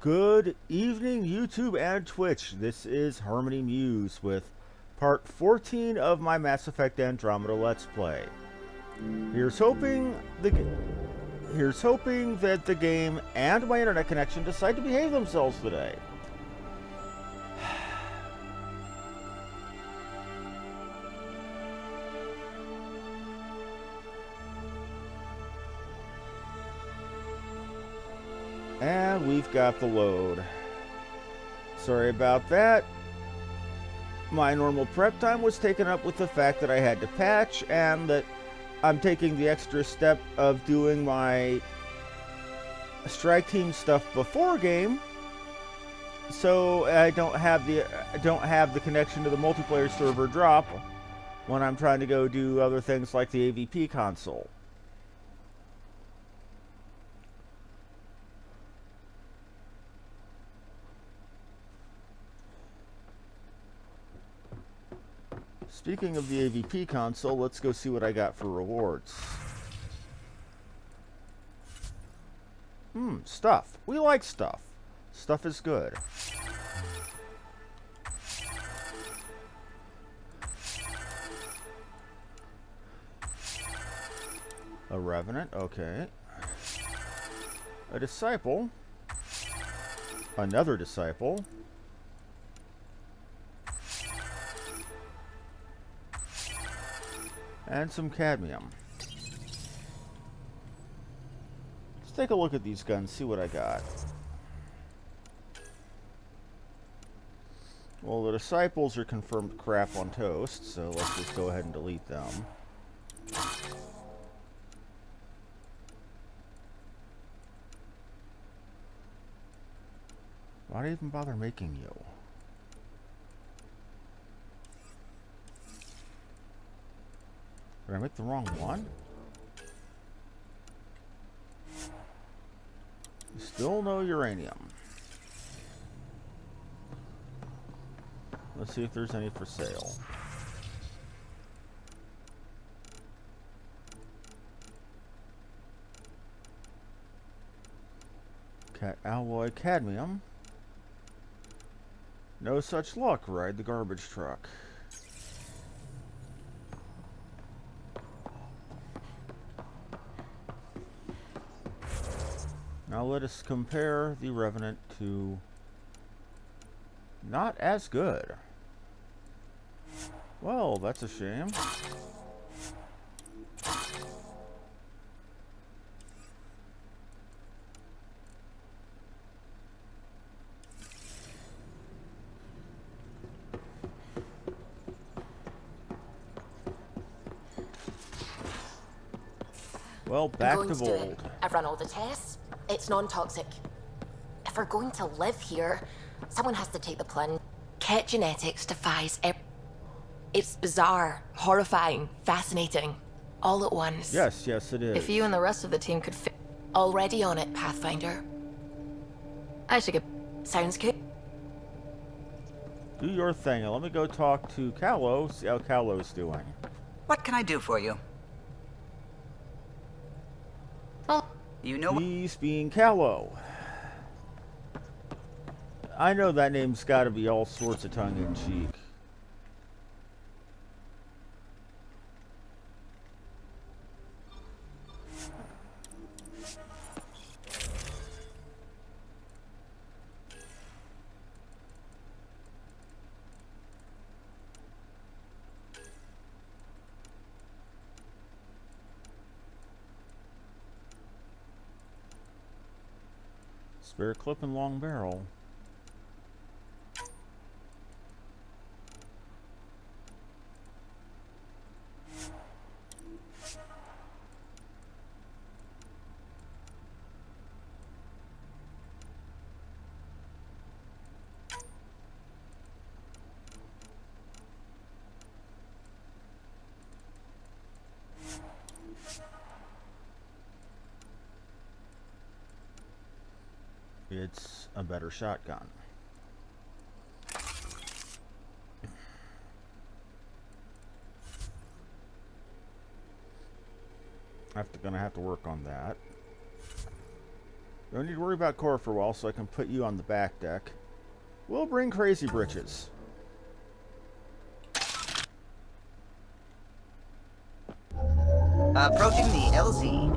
Good evening, YouTube and Twitch. This is Harmony Muse with part 14 of my Mass Effect Andromeda Let's Play. Here's hoping that the game and my internet connection decide to behave themselves today. And we've got the load. Sorry about that. My normal prep time was taken up with the fact that I had to patch and that I'm taking the extra step of doing my strike team stuff before game, so I don't have the connection to the multiplayer server drop when I'm trying to go do other things like the AVP console. Speaking of the AVP console, let's go see what I got for rewards. Stuff. We like stuff. Stuff is good. A Revenant, okay. A Disciple. Another Disciple. And some cadmium. Let's take a look at these guns, see what I got. Well, the Disciples are confirmed crap on toast, so let's just go ahead and delete them. Why even bother making you? Did I make the wrong one? Still no uranium. Let's see if there's any for sale. Alloy cadmium. No such luck. Ride the garbage truck. Now let us compare the Revenant to not as good. Well, that's a shame. Well, back to Voeld. I've run all the tests. It's non-toxic. If we're going to live here, someone has to take the plunge. Ket genetics defies It's bizarre, horrifying, fascinating, all at once. Yes, yes it is. If you and the rest of the team could fit... Already on it, Pathfinder. I should get... Sounds good. Do your thing, and let me go talk to Callow, see how Callow's doing. What can I do for you? Well, You know... He's being Callow. I know that name's gotta be all sorts of tongue-in-cheek. Spare clip and long barrel. It's a better shotgun. Gonna have to work on that. Don't need to worry about Cora for a while, so I can put you on the back deck. We'll bring Crazy Britches. Approaching the LZ.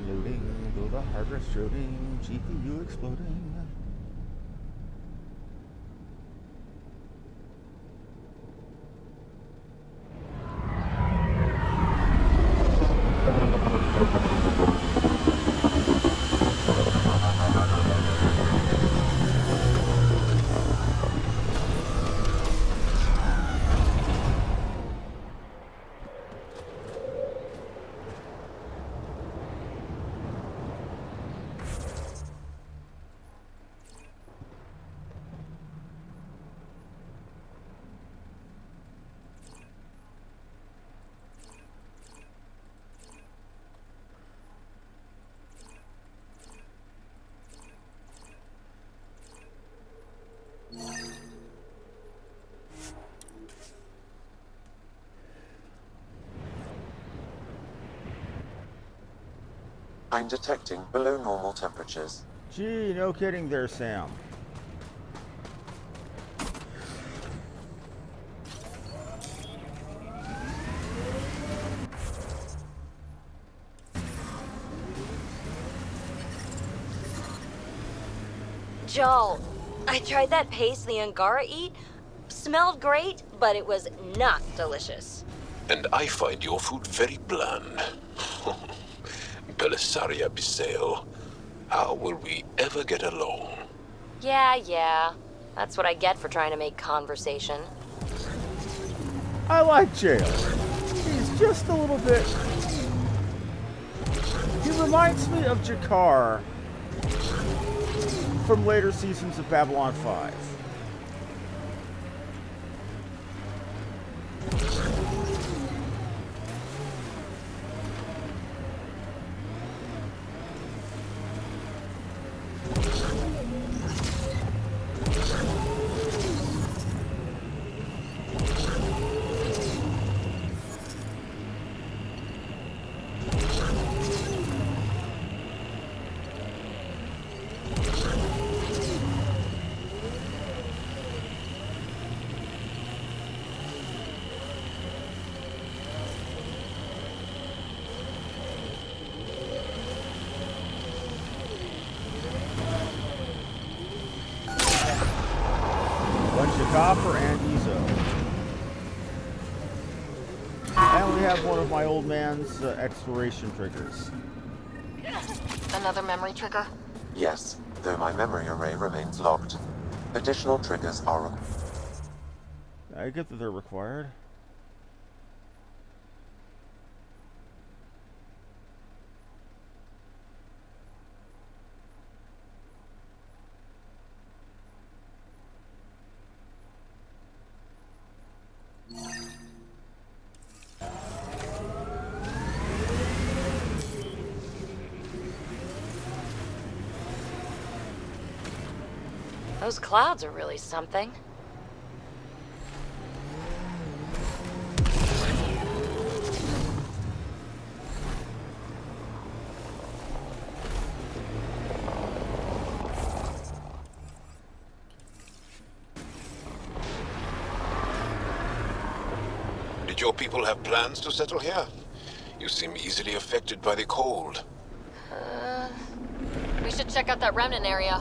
Loading, build a hard drive shooting, GPU exploding. I'm detecting below normal temperatures. Gee, no kidding there, Sam. Joel, I tried that paste the Angara eat. Smelled great, but it was not delicious. And I find your food very bland. Belisaria Bisale, how will we ever get along? Yeah. That's what I get for trying to make conversation. I like Jail. He's just a little bit... He reminds me of Jakar from later seasons of Babylon 5. Copper and Ezo. And we have one of my old man's exploration triggers. Another memory trigger? Yes, though my memory array remains locked. Additional triggers are... I get that they're required. Those clouds are really something. Did your people have plans to settle here? You seem easily affected by the cold. We should check out that remnant area.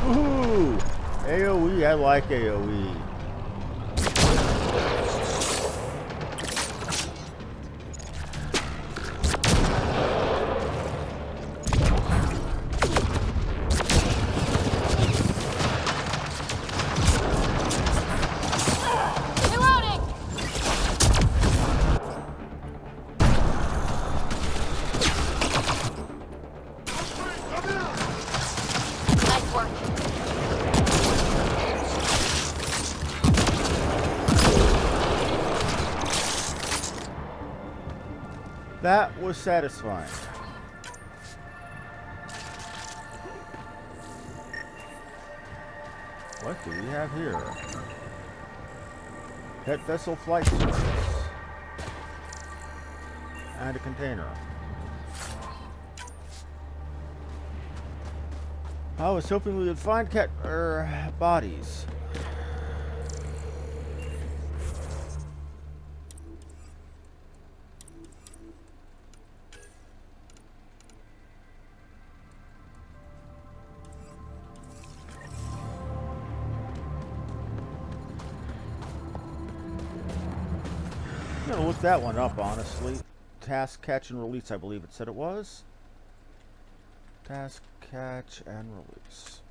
Woohoo! AoE, I like AoE. That was satisfying. What do we have here? Pet vessel flight service. And a container. I was hoping we would find bodies. I'm gonna look that one up, honestly. Task, catch, and release, I believe it said it was. Task, catch, and release.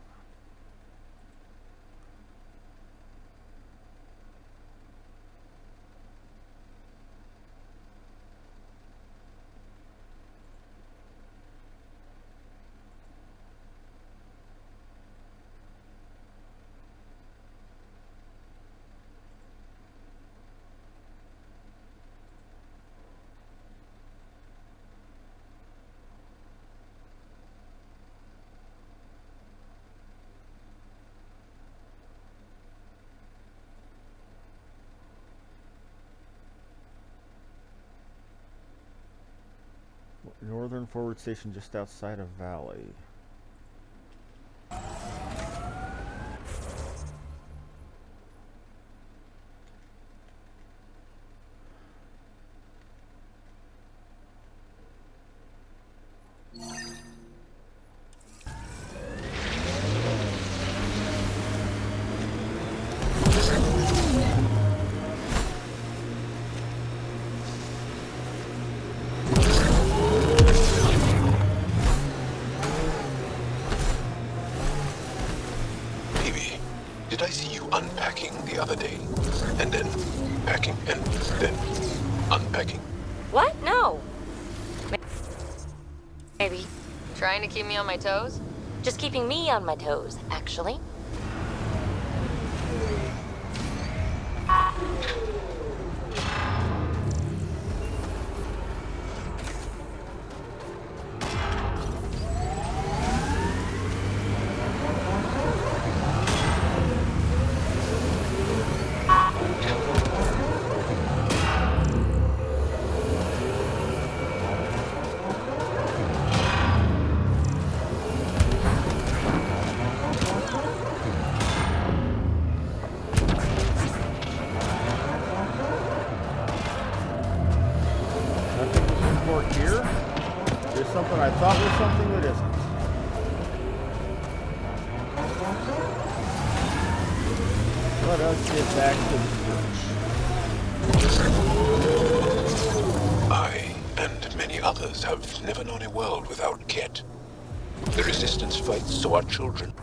Northern forward station just outside of Valley. Did I see you unpacking the other day? And then packing and then unpacking? What? No. Maybe. Trying to keep me on my toes? Just keeping me on my toes, actually. Here. There's something I thought was something that isn't. Let us get back to the search. I and many others have never known a world without Ket. The Resistance fights so our children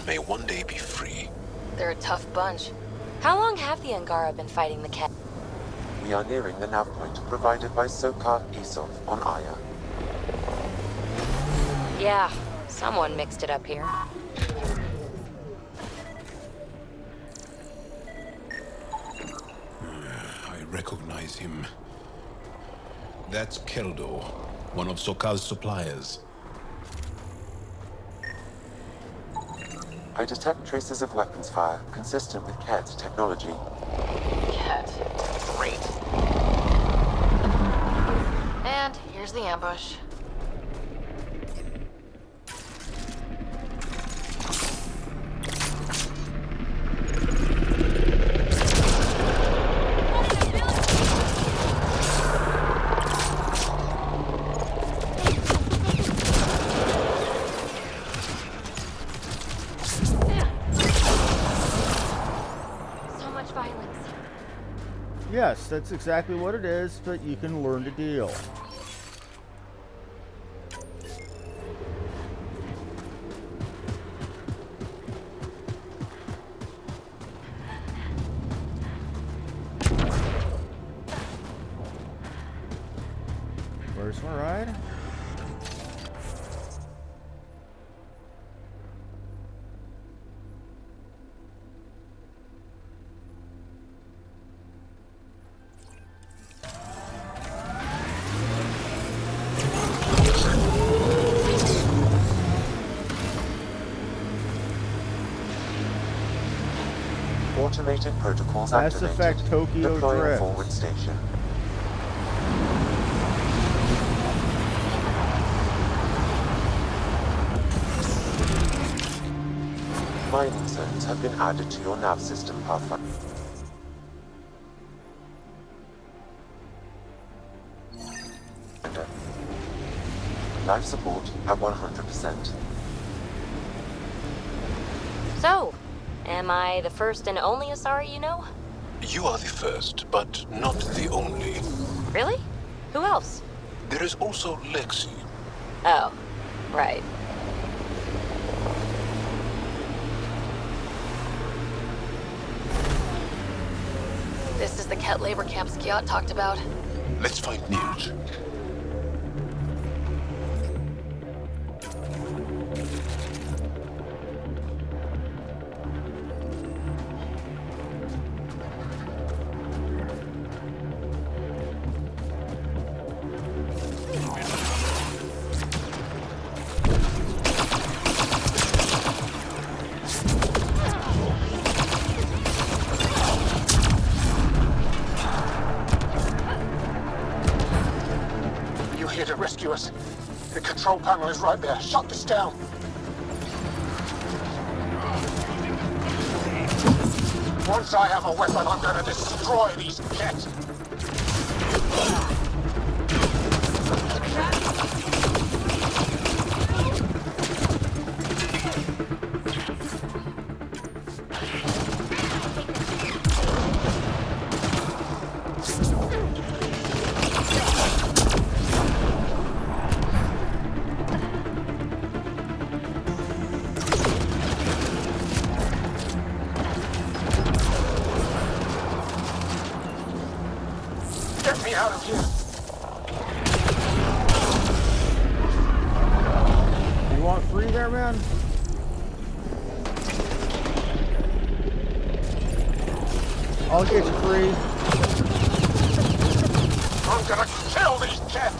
may one day be free. They're a tough bunch. How long have the Angara been fighting the cat? We are nearing the nav point provided by Sokar Isov on Aya. Yeah, someone mixed it up here. I recognize him. That's Keldo, one of Sokar's suppliers. I detect traces of weapons fire consistent with Ked's technology. Cat. Great. And here's the ambush. Yes, that's exactly what it is, but you can learn to deal. Where's my ride? Automated protocols Mass activated. Effect Tokyo Deploying Drift. forward station. Mining zones have been added to your nav system, Pathfinder. Life support at 100%. So, am I the first and only Asari you know? You are the first, but not the only. Really? Who else? There is also Lexi. Oh, right. This is the Ket labor camp Skiat talked about. Let's find Nils. You here to rescue us? The control panel is right there. Shut this down. Once I have a weapon, I'm gonna destroy these Kett. Get me out of here. You want free there, man? I'll get you free. I'm gonna kill these Kett.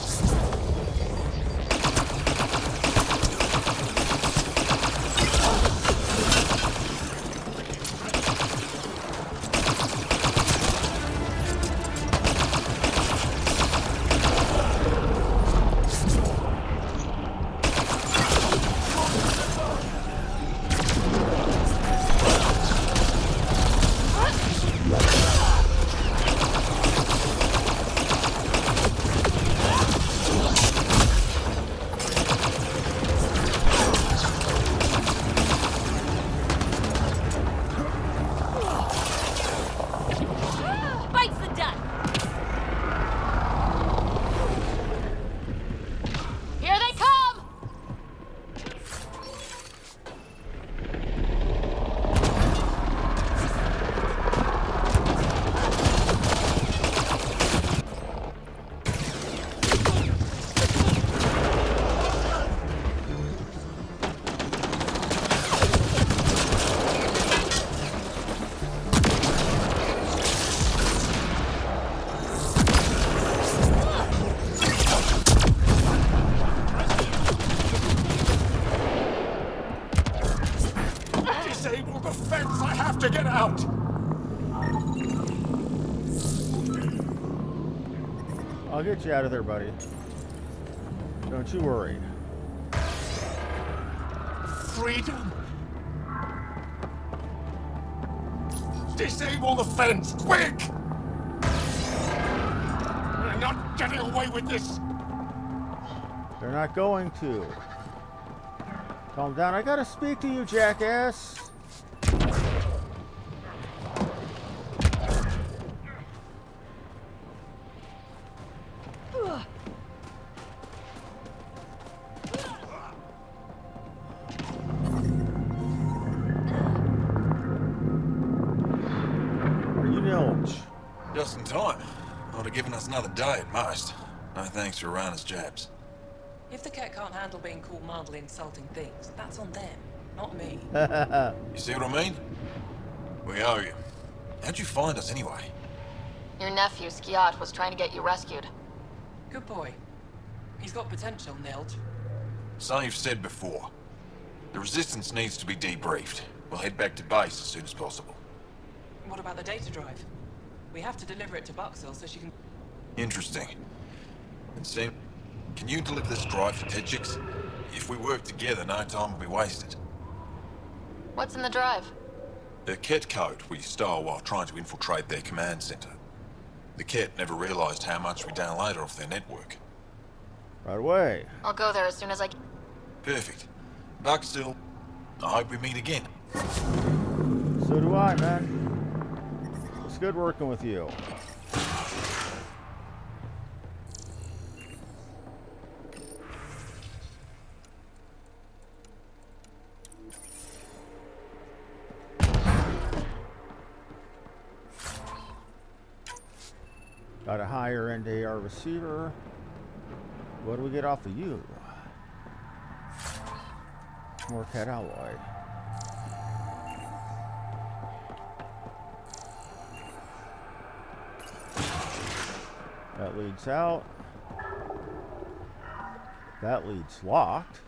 Bites the dust! Here they come! Disable the fence. I have to get out. I'll get you out of there, buddy. Don't you worry. Freedom. Disable the fence, quick! We're not getting away with this. They're not going to. Calm down. I gotta speak to you, jackass. Are you Nilch? Just in time. Would have given us another day at most. No thanks for Rana's jabs. If the cat can't handle being called mildly insulting things, that's on them, not me. You see what I mean? We owe you. How'd you find us anyway? Your nephew, Skiat, was trying to get you rescued. Good boy. He's got potential, Nilge. So you've said before. The Resistance needs to be debriefed. We'll head back to base as soon as possible. What about the data drive? We have to deliver it to Buxell so she can... Interesting. And Sam, can you deliver this drive to Tetchix? If we work together, no time will be wasted. What's in the drive? The Ket code we stole while trying to infiltrate their command center. The Ket never realized how much we downloaded off their network. Right away. I'll go there as soon as I can. Perfect. Buxell, I hope we meet again. So do I, man. It's good working with you. Got a higher end AR receiver. What do we get off of you? More cat alloy. That leads out. That leads locked.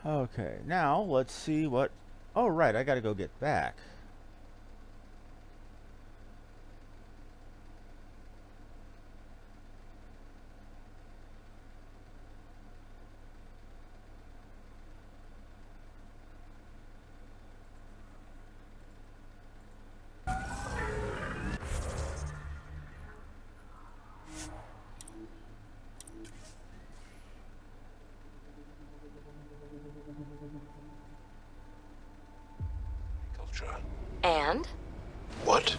Okay, now let's see what... Oh, right, I gotta go get back. And? What?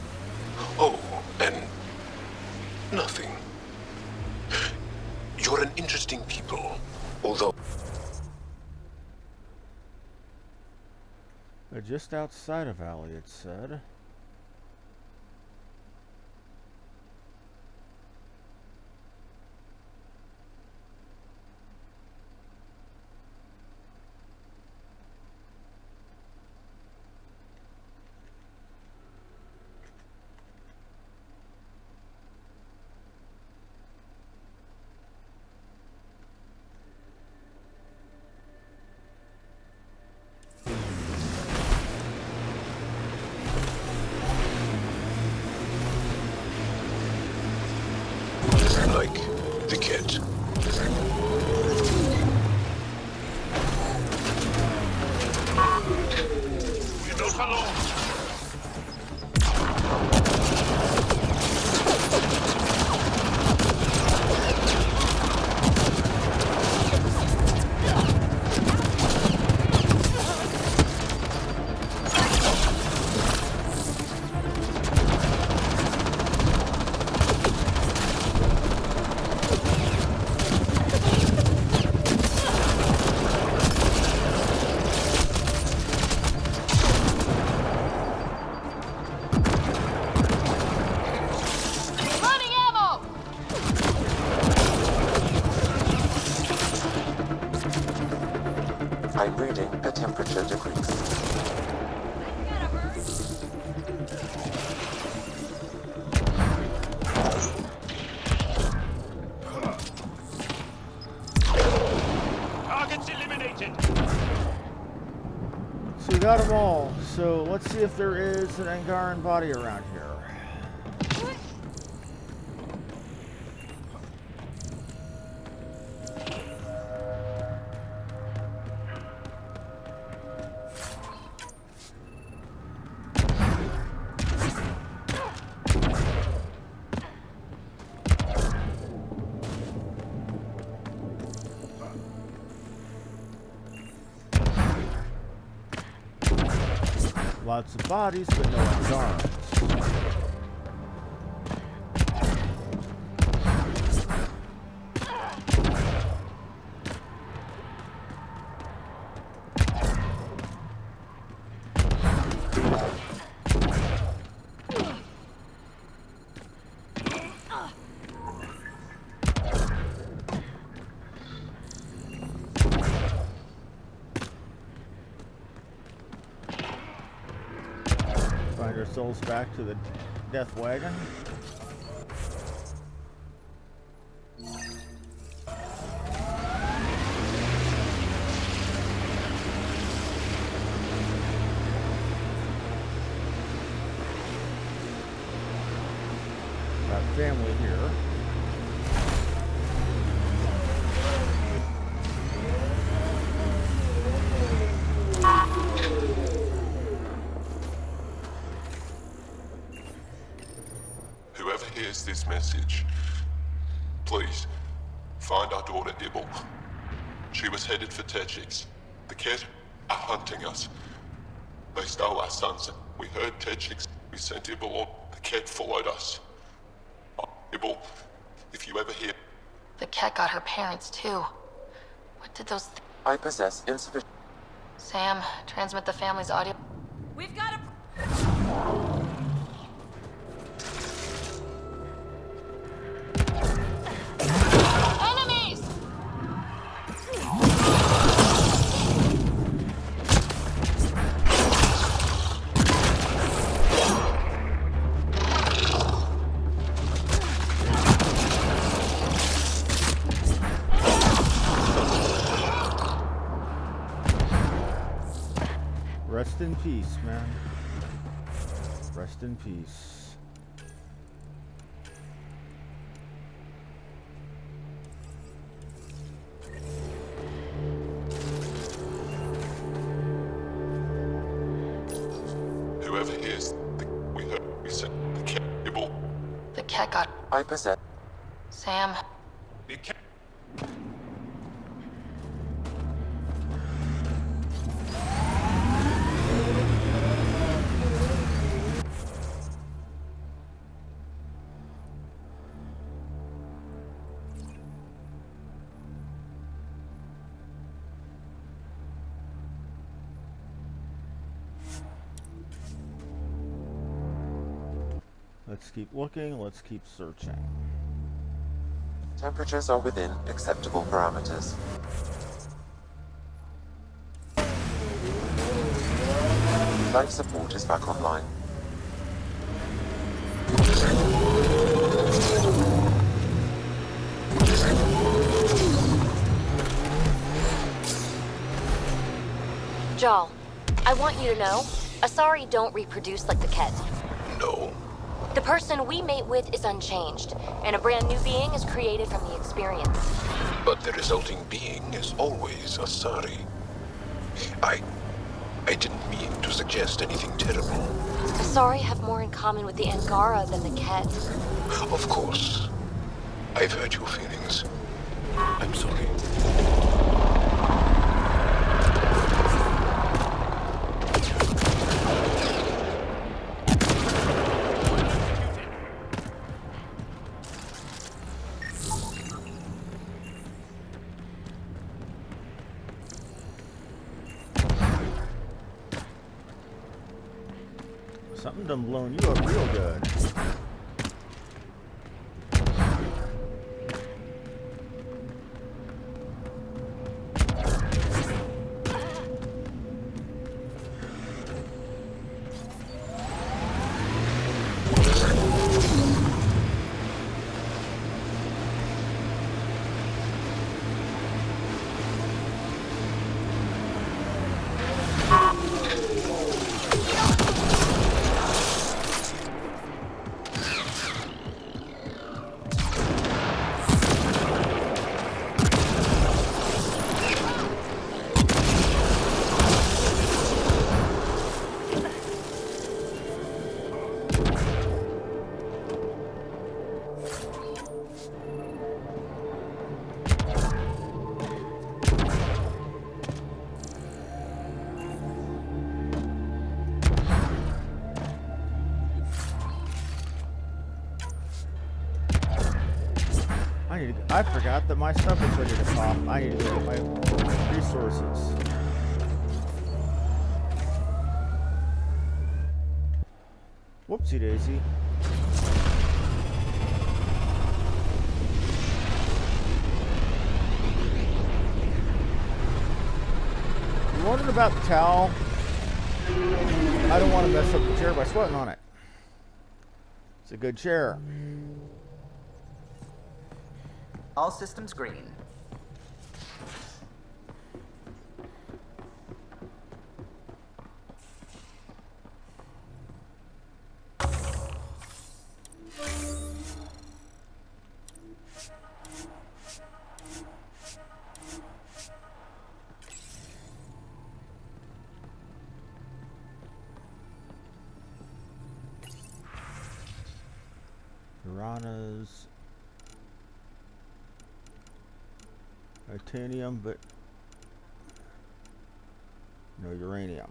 Oh, and nothing. You're an interesting people, although... They're just outside of Alley, it said. Like the kid. I'm reading a temperature decrease. Targets eliminated. So we got them all. So let's see if there is an Angaran body around here. Lots of bodies, but no Angarans. ourselves back to the death wagon. Got family here. Whoever hears this message, please find our daughter Ibble. She was headed for Techix. The Ket are hunting us. They stole our sons. We heard Techix. We sent Ibble on. The Ket followed us. Ibble, if you ever hear... The cat got her parents, too. What did those... I possess insufficient... Sam, transmit the family's audio... We've got a... Enemies! Rest in peace, man. Rest in peace. Whoever hears... we sent the Ket Ibble. The cat got... I possess... Sam, The Ket... Let's keep looking, let's keep searching. Temperatures are within acceptable parameters. Life support is back online. Jal, I want you to know, Asari don't reproduce like the Ket. No. The person we mate with is unchanged, and a brand new being is created from the experience. But the resulting being is always Asari. I didn't mean to suggest anything terrible. Asari have more in common with the Angara than the Ket. Of course. I've hurt your feelings. I'm sorry. Something done blown you up real good. I forgot that my stuff is ready to pop. I need to get my resources. Whoopsie daisy. You wondered about the towel? I don't want to mess up the chair by sweating on it. It's a good chair. All systems green. Piranhas. Titanium, but no uranium.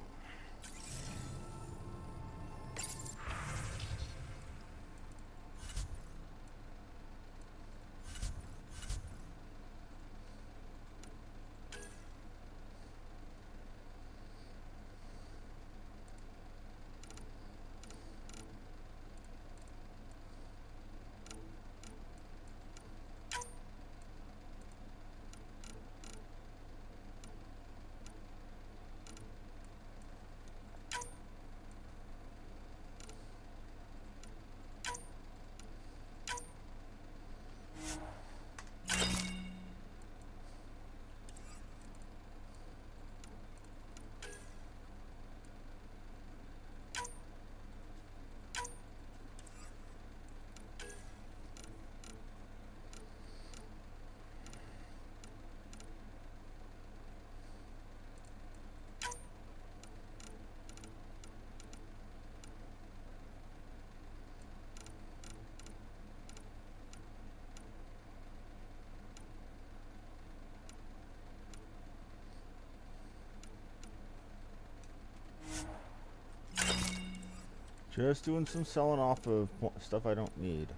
Just doing some selling off of stuff I don't need.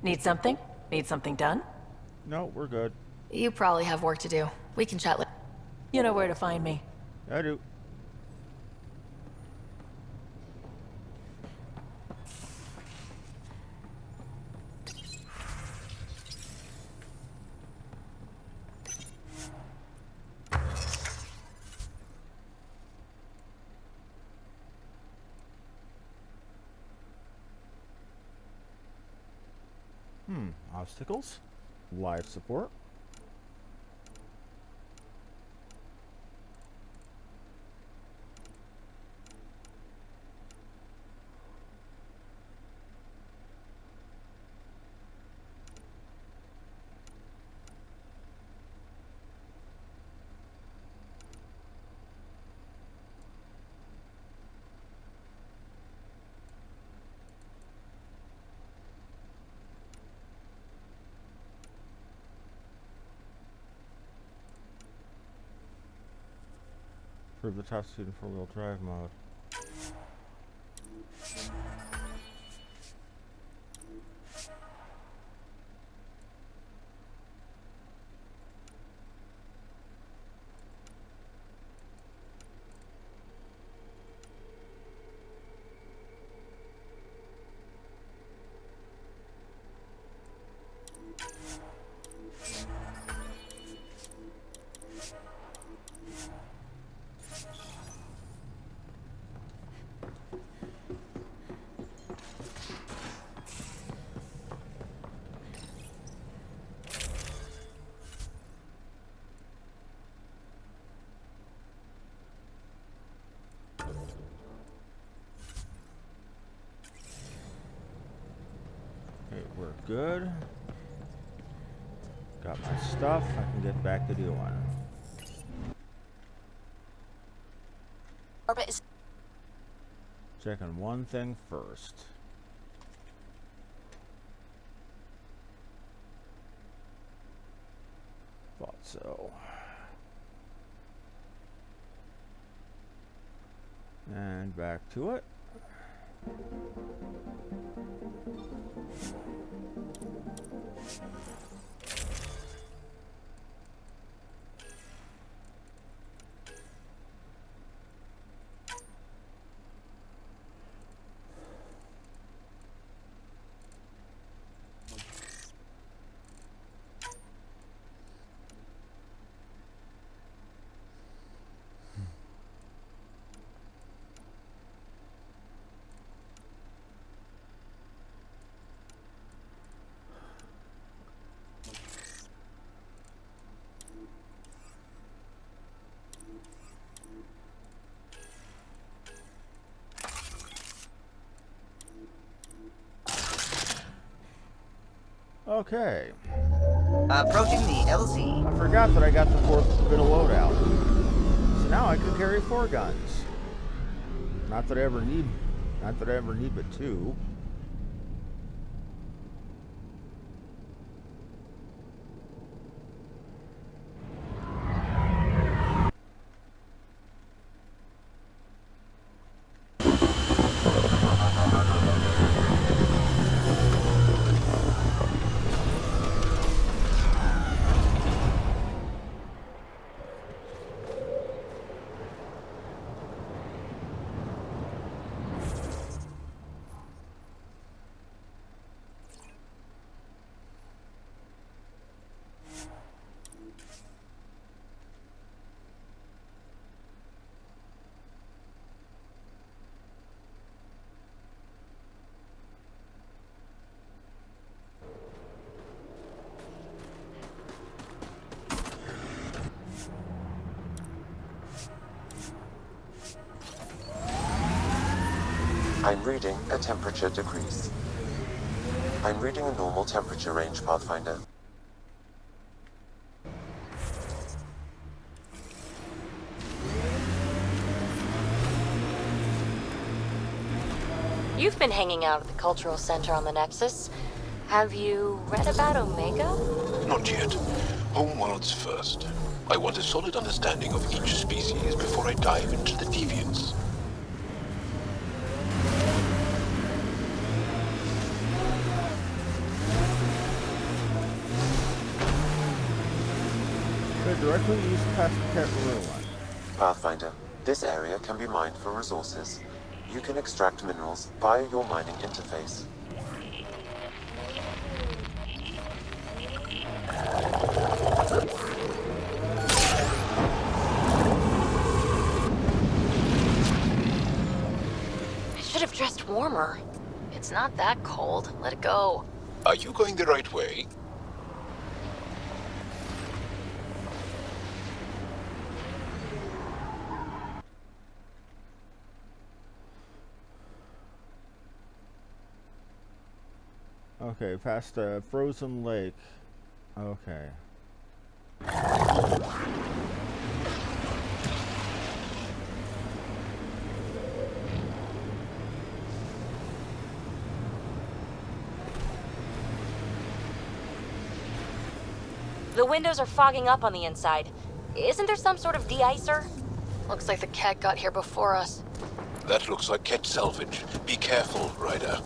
Need something? Need something done? No, we're good. You probably have work to do. We can chat later. You know where to find me. I do. Obstacles. Live support. For the top speed and four-wheel drive mode. Okay, we're good. Got my stuff. I can get back to doing. Orbit is Checking one thing first. so. And back to it. Okay. Approaching the LZ. I forgot that I got the 4th bit of loadout. So now I can carry 4 guns. Not that I ever need but 2. I'm reading a temperature decrease. I'm reading a normal temperature range, Pathfinder. You've been hanging out at the Cultural Center on the Nexus. Have you read about Omega? Not yet. Homeworlds first. I want a solid understanding of each species before I dive into the deviants. Directly east past Cat Ruin. Pathfinder, this area can be mined for resources. You can extract minerals via your mining interface. I should have dressed warmer. It's not that cold. Let it go. Are you going the right way? Okay, past a frozen lake. Okay. The windows are fogging up on the inside. Isn't there some sort of de-icer? Looks like the cat got here before us. That looks like Ket salvage. Be careful, Ryder.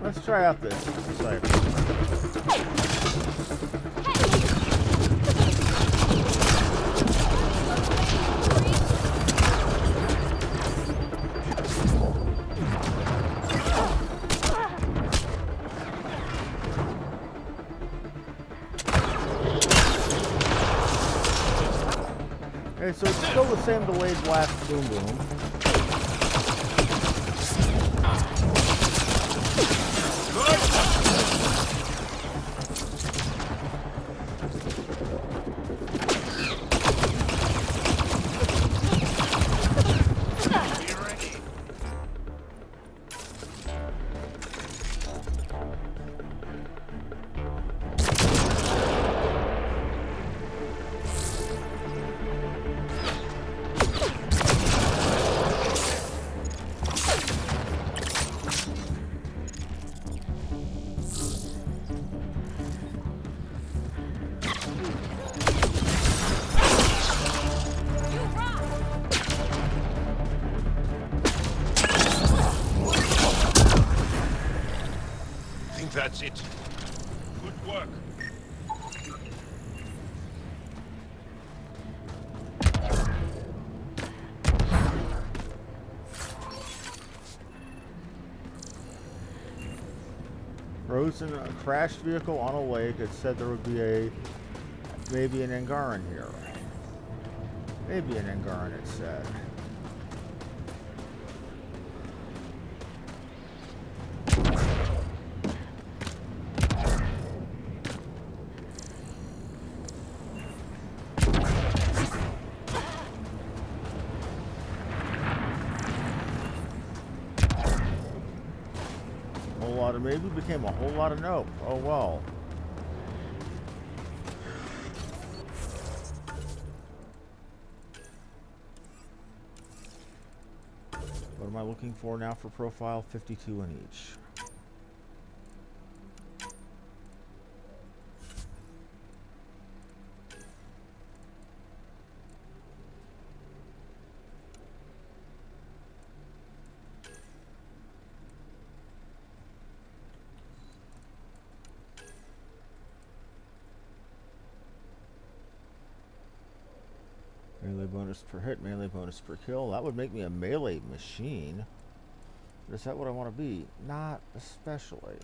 Let's try out this site. Okay, so it's still the same delayed blast boom boom. that's it. Good work. Frozen, a crashed vehicle on a lake. It said there would be maybe an Angaran here. Maybe an Angaran, it said. Maybe became a whole lot of nope. Oh well. What am I looking for now for profile? 52 in each. Melee bonus per hit, melee bonus per kill. That would make me a melee machine. But is that what I want to be? Not especially.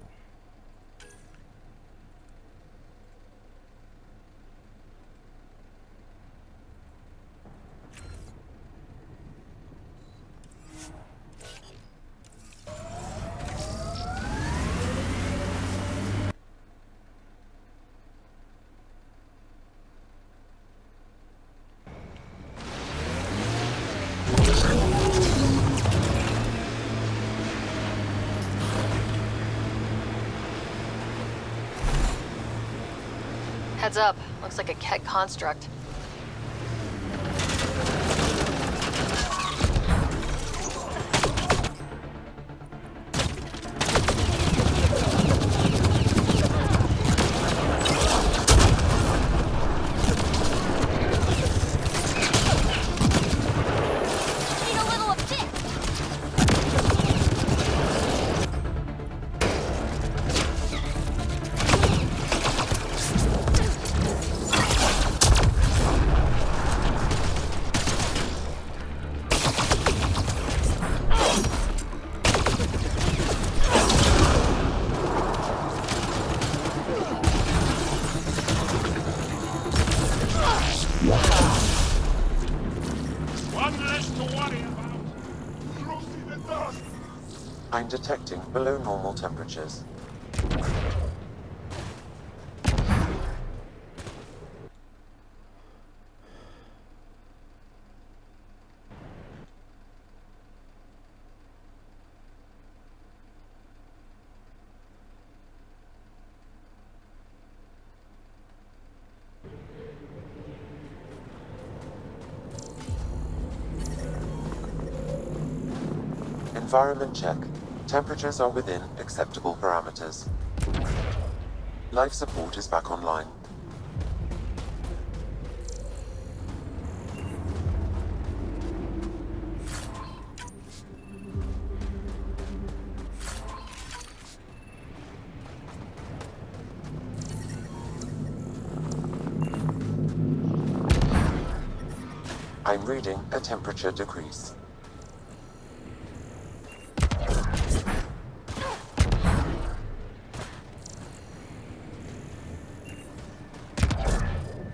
Heads up. Looks like a Ket construct. I'm detecting below normal temperatures. Environment check. Temperatures are within acceptable parameters. Life support is back online. I'm reading a temperature decrease.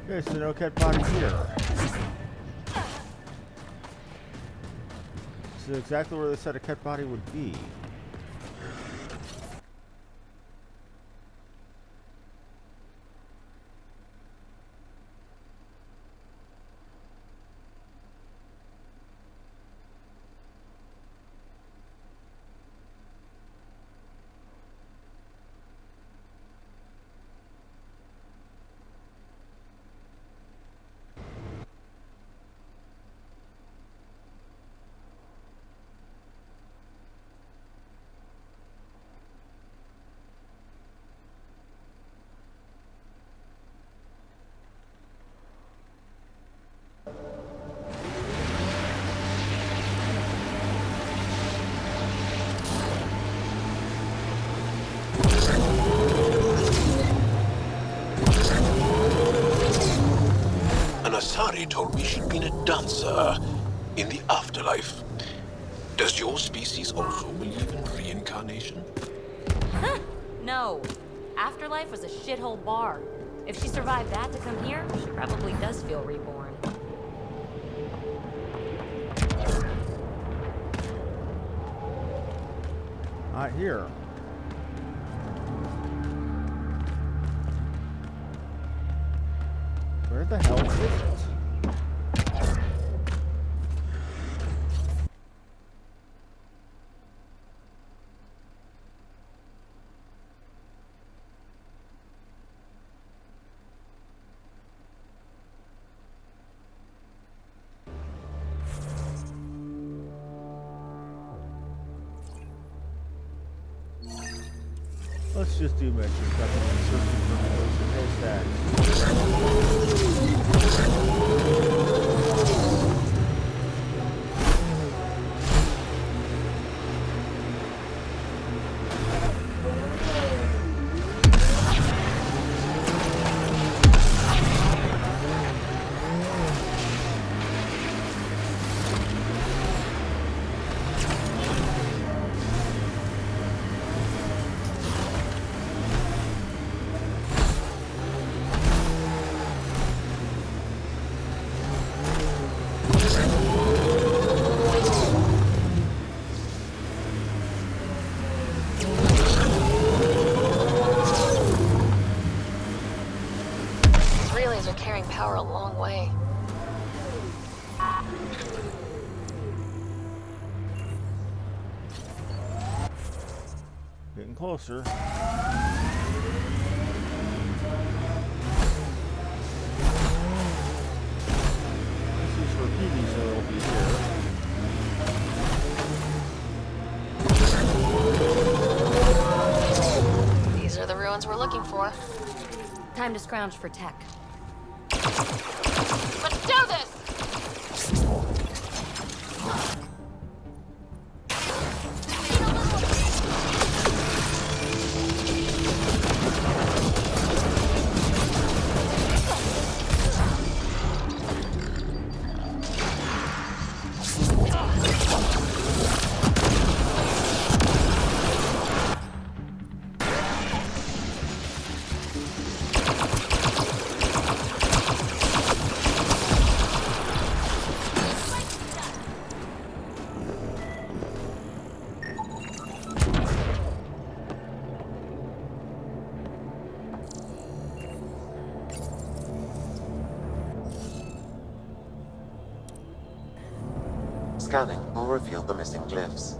Okay, so no cat body here. This is exactly where they said a cat body would be. Sari told me she'd been a dancer in the afterlife. Does your species also believe in reincarnation? Huh. No. Afterlife was a shithole bar. If she survived that to come here, she probably does feel reborn. Not here. Where the hell is it? Let's just do mission stuff and searching for those Power a long way. Getting closer. This is for Peavy, so it'll be here. These are the ruins we're looking for. Time to scrounge for tech. Let's do this! Scanning will reveal the missing glyphs.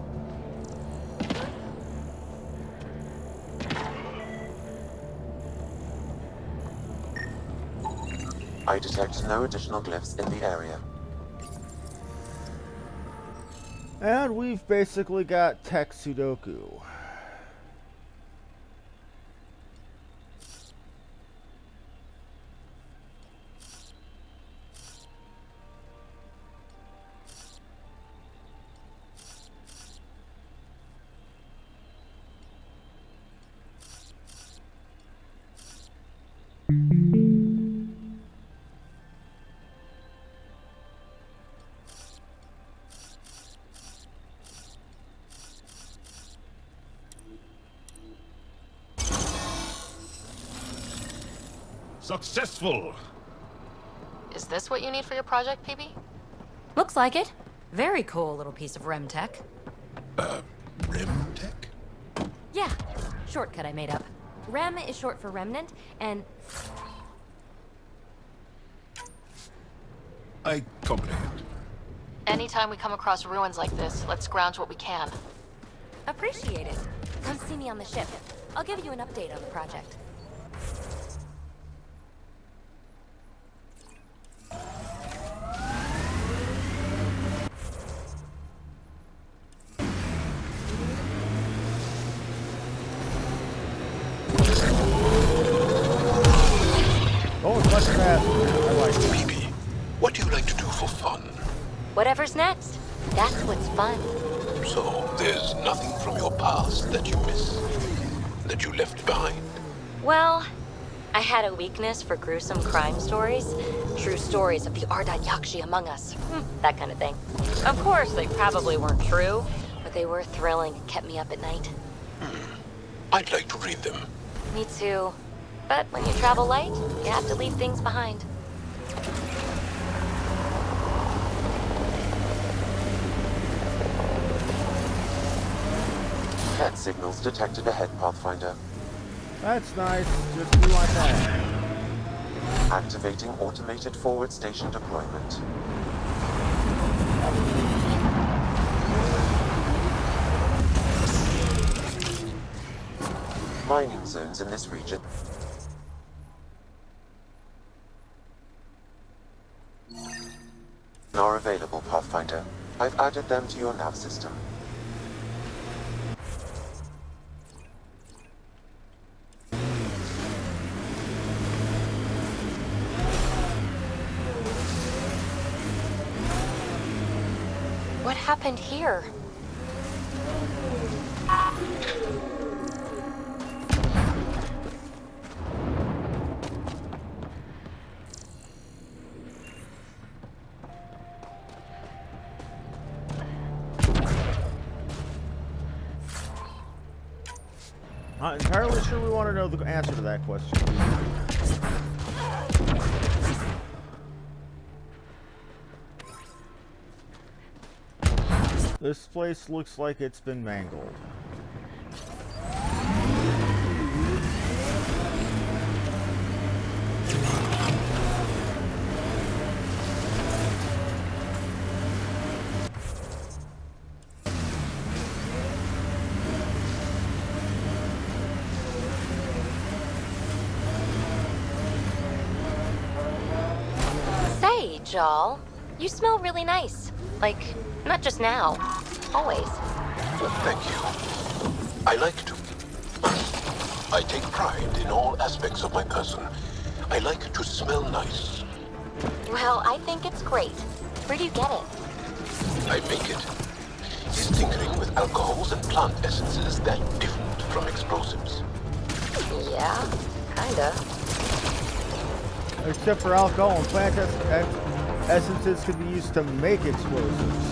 I detect no additional glyphs in the area. And we've basically got Tech Sudoku. Successful! Is this what you need for your project, PB? Looks like it. Very cool little piece of REM tech. REM tech? Yeah, shortcut I made up. REM is short for remnant, and... I comprehend. Anytime we come across ruins like this, let's scrounge what we can. Appreciate it. Come see me on the ship. I'll give you an update on the project. Oh, it's much faster. I like it. BB, what do you like to do for fun? Whatever's next. That's what's fun. So, there's nothing from your past that you miss? That you left behind? Well, I had a weakness for gruesome crime stories. True stories of the Ardat Yakshi among us. That kind of thing. Of course, they probably weren't true, but they were thrilling and kept me up at night. I'd like to read them. Me too. But when you travel light, you have to leave things behind. Cat signals detected ahead, Pathfinder. That's nice. Just do like that. Activating automated forward station deployment. Mining zones in this region. Are available, Pathfinder. I've added them to your nav system. What happened here? Not entirely sure we want to know the answer to that question. This place looks like it's been mangled. Say, Jal, you smell really nice. Like, not just now. Always. Thank you. I like to. I take pride in all aspects of my person. I like to smell nice. Well, I think it's great. Where do you get it? I make it. Is tinkering with alcohols and plant essences that different from explosives? Yeah, kinda. Except for alcohol and plant essences can be used to make explosives.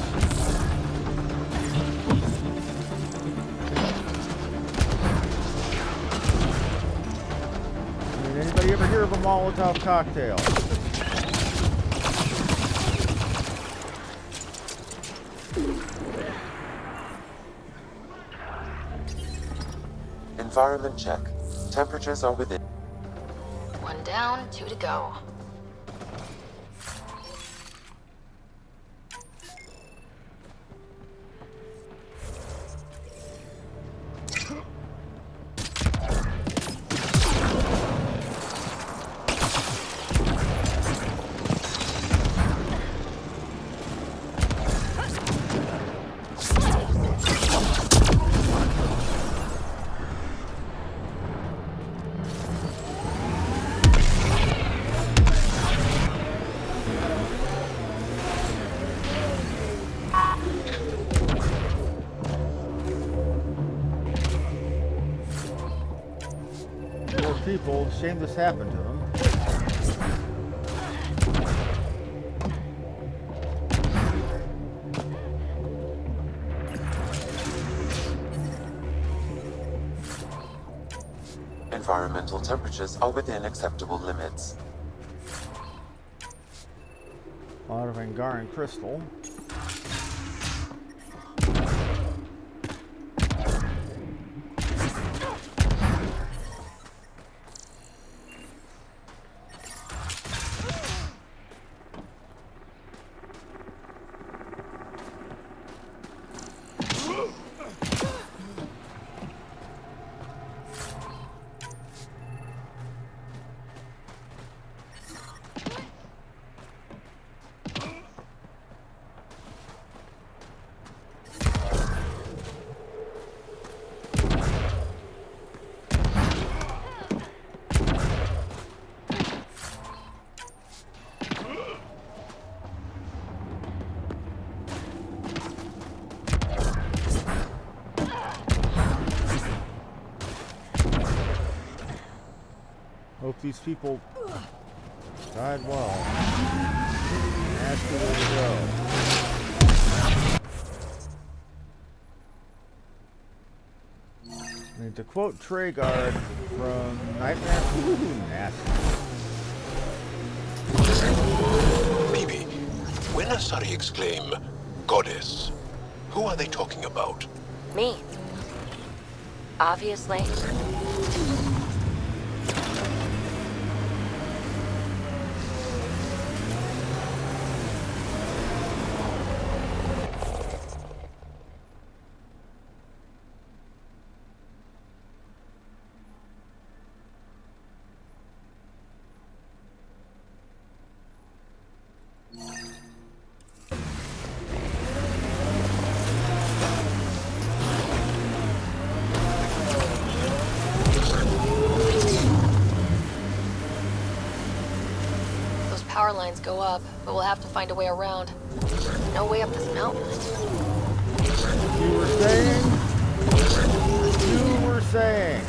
Anybody ever hear of a Molotov cocktail? Environment check. Temperatures are within. One down, 2 to go. People, shame this happened to them. Environmental temperatures are within acceptable limits. A lot of Angaran crystal. Hope these people died well. Nasty way to go. And to quote Treyguard from Nightmare, ooh, nasty. Bibi, when Asari exclaim, "Goddess," who are they talking about? Me. Obviously. Power lines go up, but we'll have to find a way around. No way up this mountain. You were saying? You were saying.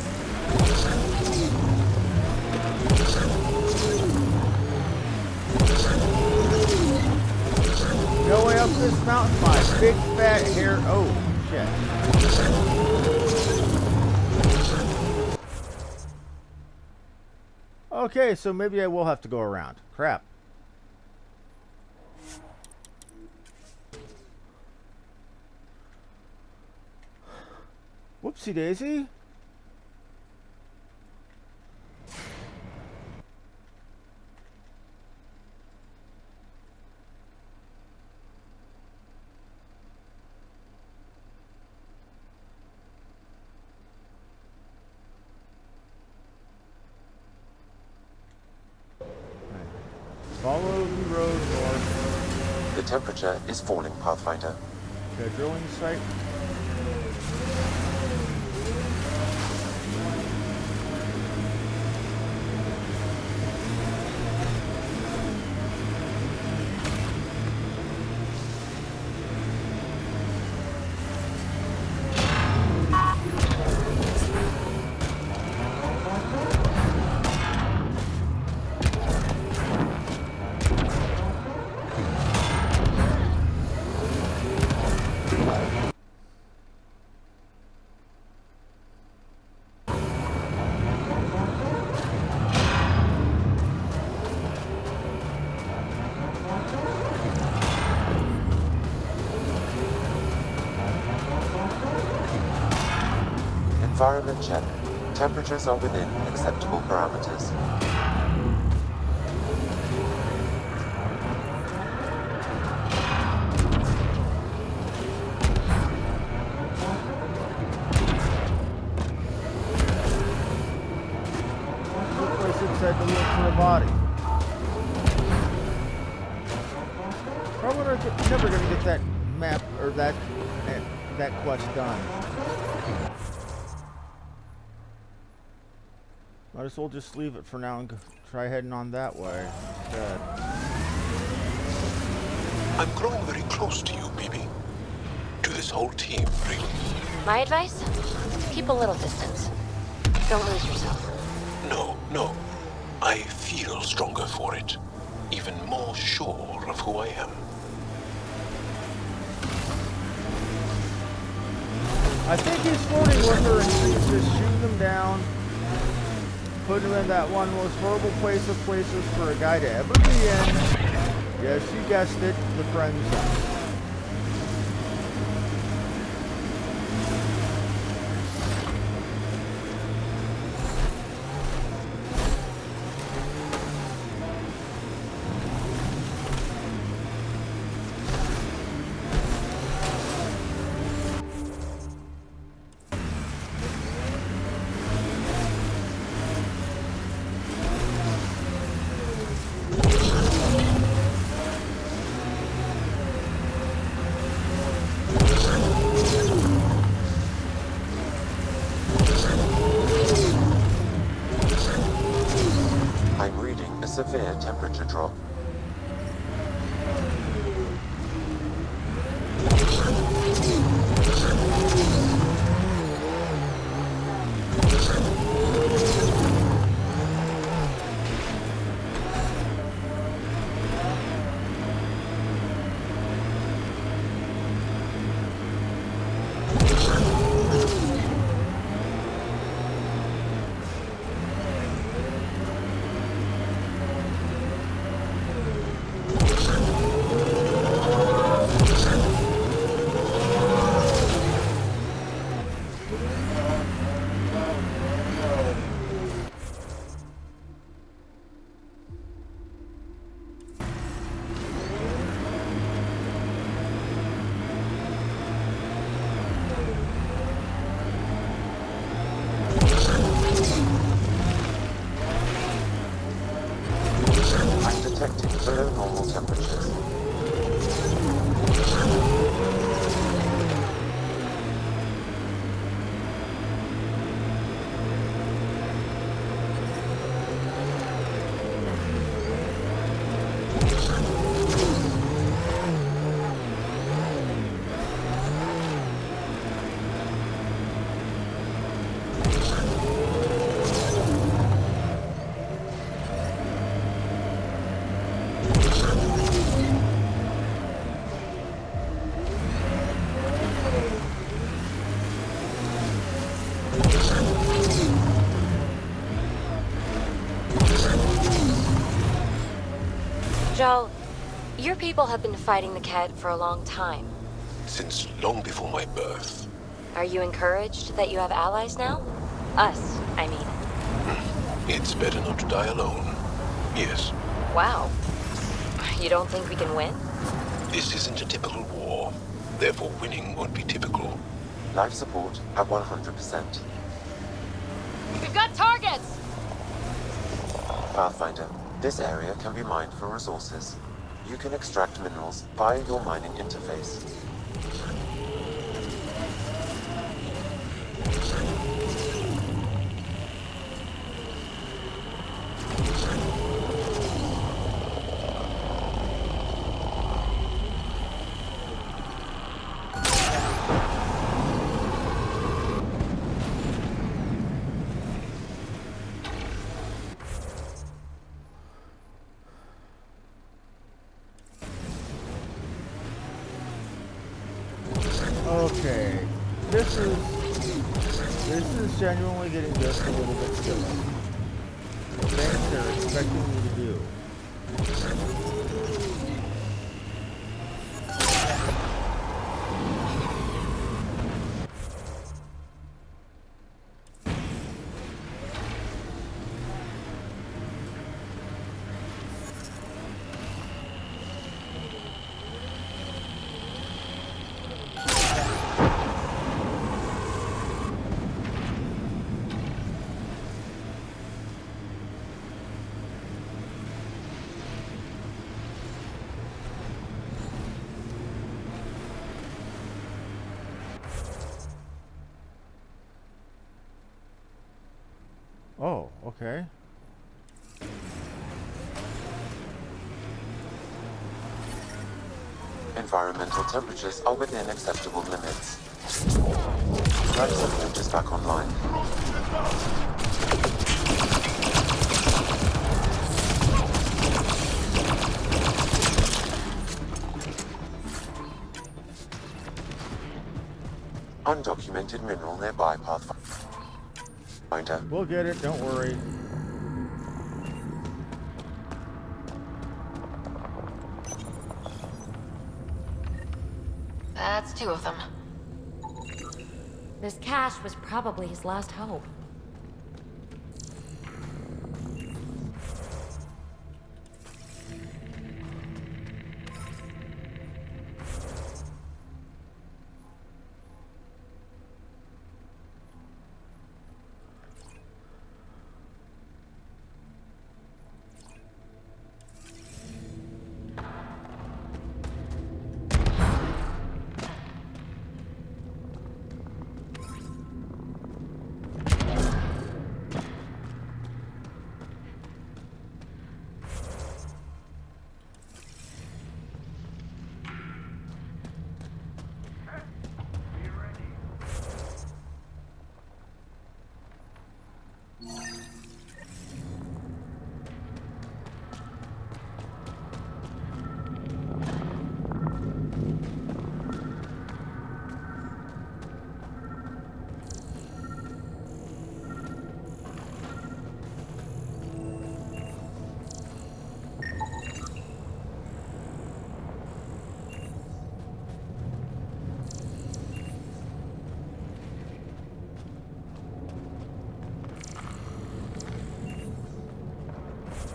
No way up this mountain, my big fat hair. Oh, shit. Okay, so maybe I will have to go around. Crap. Whoopsie daisy. Follow the road north. The temperature is falling, Pathfinder. The drilling site. Environment check. Temperatures are within acceptable parameters. Good place inside to look for a body. Probably never gonna get that map or that quest done. Might as well just leave it for now and try heading on that way instead. I'm growing very close to you, Bibi. To this whole team, really. My advice? Keep a little distance. Don't lose yourself. No. I feel stronger for it. Even more sure of who I am. I think he's flirting with her and she's just shooting him down. Putting him in that one most horrible place of places for a guy to ever be in. Yes, you guessed it, the friend zone. Severe temperature drop. detecting below normal temperatures. Joel, your people have been fighting the Ket for a long time. Since long before my birth. Are you encouraged that you have allies now? Us, I mean. It's better not to die alone. Yes. Wow. You don't think we can win? This isn't a typical war. Therefore, winning won't be typical. Life support at 100%. We've got targets! Pathfinder, this area can be mined for resources. You can extract minerals via your mining interface. Okay, this is genuinely getting just a little bit silly. The things they're expecting me to do. Oh, okay. Environmental temperatures are within acceptable limits. Life support is back online. Undocumented mineral nearby, Pathfinder. We'll get it, don't worry. That's 2 of them. This cache was probably his last hope.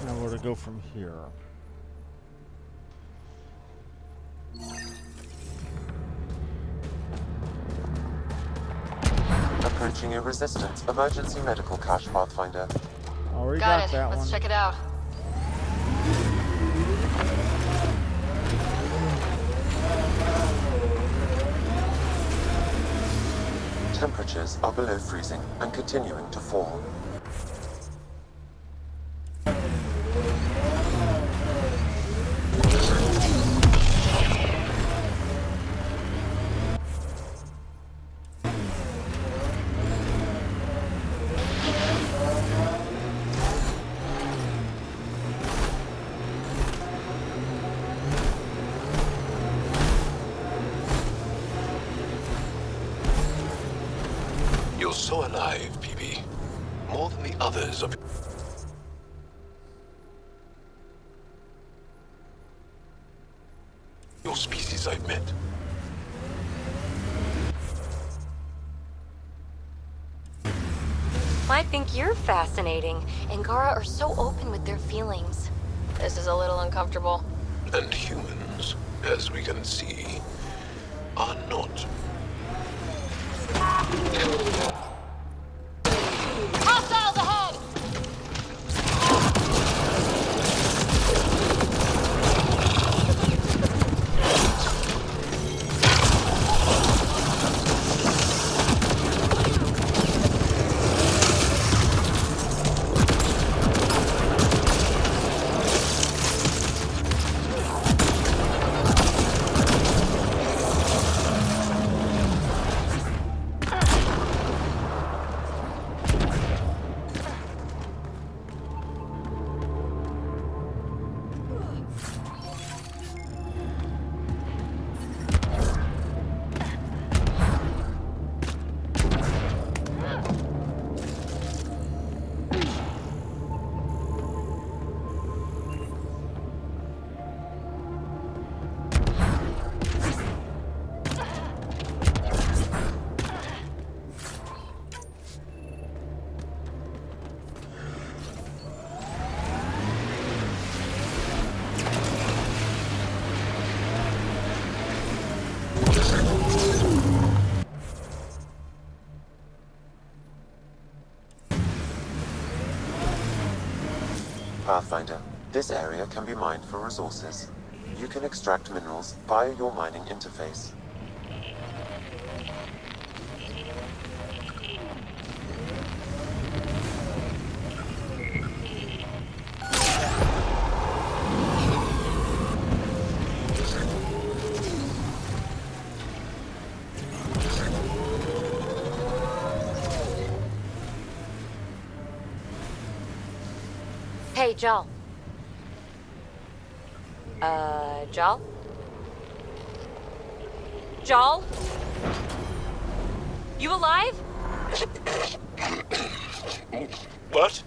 Now where to go from here? Approaching a resistance emergency medical cache, Pathfinder. Already Got got it. that Let's one. check it out. Temperatures are below freezing and continuing to fall. You're so alive, PB. More than the others of your species I've met. I think you're fascinating. Angara are so open with their feelings. This is a little uncomfortable. And humans, as we can see, are not. Hostiles ahead! Pathfinder, this area can be mined for resources. You can extract minerals via your mining interface. Hey, Jal. Jal? Jal? You alive? What?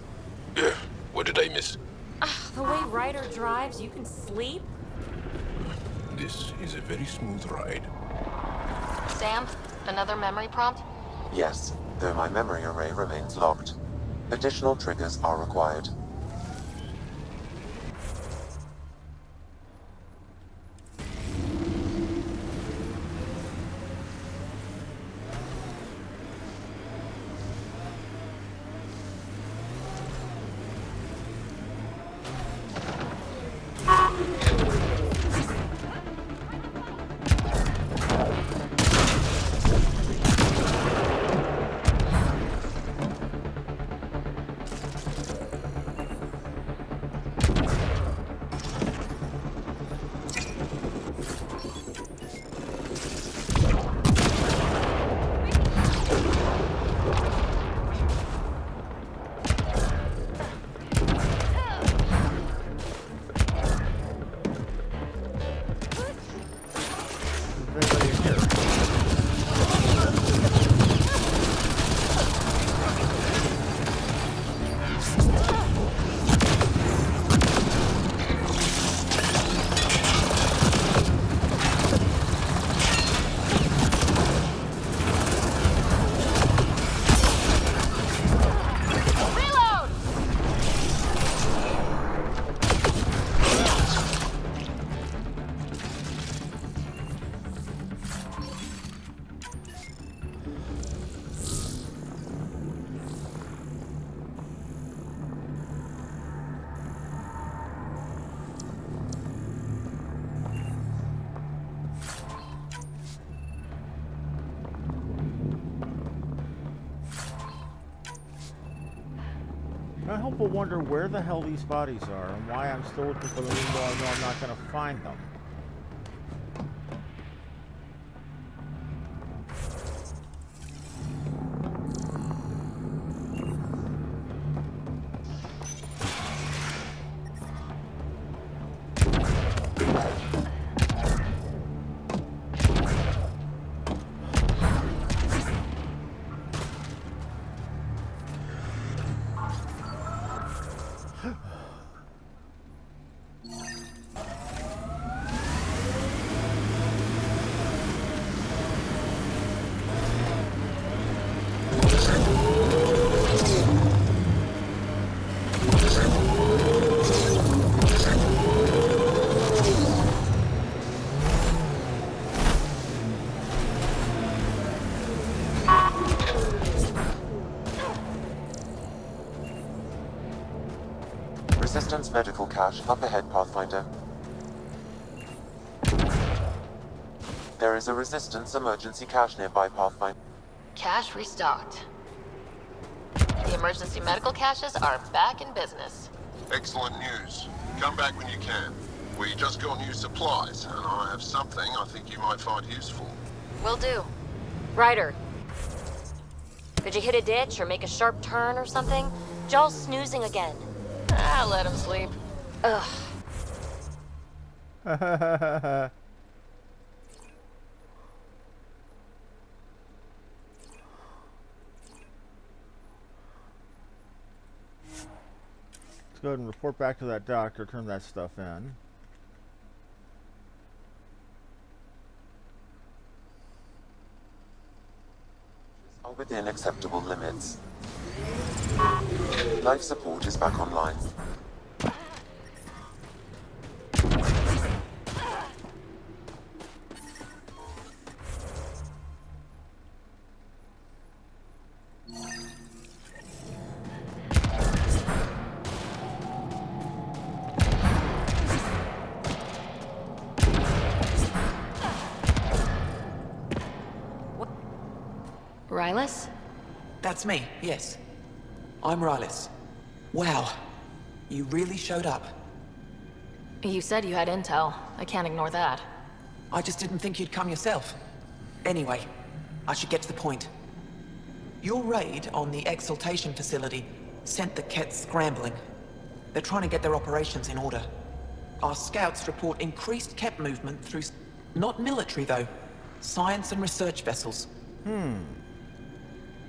What did I miss? The way Ryder drives, you can sleep? This is a very smooth ride. Sam, another memory prompt? Yes, though my memory array remains locked. Additional triggers are required. I hope will wonder where the hell these bodies are and why I'm still looking for them even though I know I'm not going to find them. Resistance medical cache up ahead, Pathfinder. There is a Resistance emergency cache nearby, Pathfinder. Cache restocked. The emergency medical caches are back in business. Excellent news. Come back when you can. We just got new supplies, and I have something I think you might find useful. Will do. Ryder. Did you hit a ditch or make a sharp turn or something? Jaw's snoozing again. Ah, let him sleep. Ugh. Let's go ahead and report back to that doctor, turn that stuff in. Are within acceptable limits. Life support is back online. Rylas? That's me, yes. I'm Rylas. Wow. You really showed up. You said you had intel. I can't ignore that. I just didn't think you'd come yourself. Anyway, I should get to the point. Your raid on the Exaltation facility sent the Kett scrambling. They're trying to get their operations in order. Our scouts report increased Kett movement through... not military, though. Science and research vessels.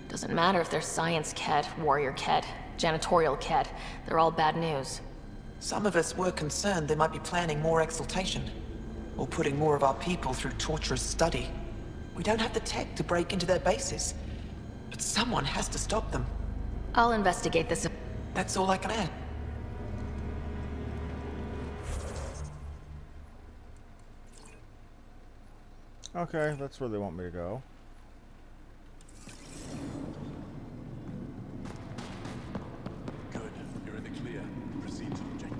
Doesn't matter if they're science Kett, warrior Kett, janitorial Kett. They're all bad news. Some of us were concerned they might be planning more exaltation, or putting more of our people through torturous study. We don't have the tech to break into their bases, but someone has to stop them. I'll investigate this. That's all I can add. Okay, that's where they want me to go. Good. You're in the clear. Proceed to objective.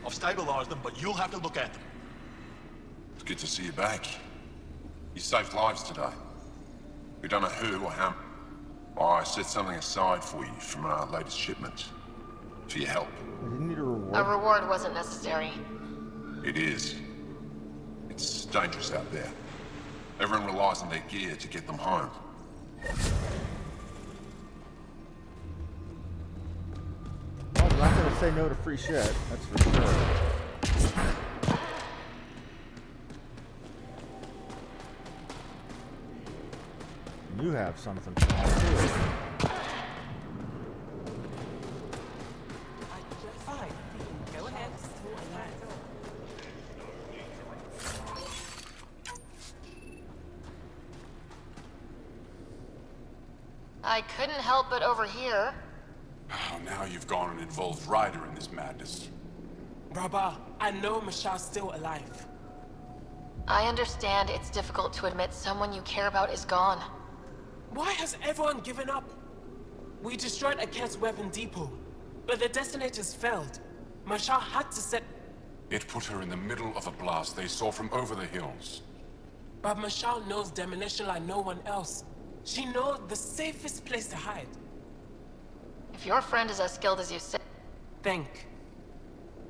I've stabilized them, but you'll have to look at them. It's good to see you back. You saved lives today. We don't know who or how. I set something aside for you from our latest shipment. For your help. I didn't need a reward. A reward wasn't necessary. It is. It's dangerous out there. Everyone relies on their gear to get them home. Well, I'm not going to say no to free shit, that's for sure. You have something for me, too. Fine. Go ahead. I couldn't help but overhear. Oh, now you've gone and involved Ryder in this madness. Brother, I know Michelle's still alive. I understand it's difficult to admit someone you care about is gone. Why has everyone given up? We destroyed Aket's weapon depot, but the detonators failed. Marshal had to set... It put her in the middle of a blast they saw from over the hills. But Marshal knows demolition like no one else. She knows the safest place to hide. If your friend is as skilled as you say... Think.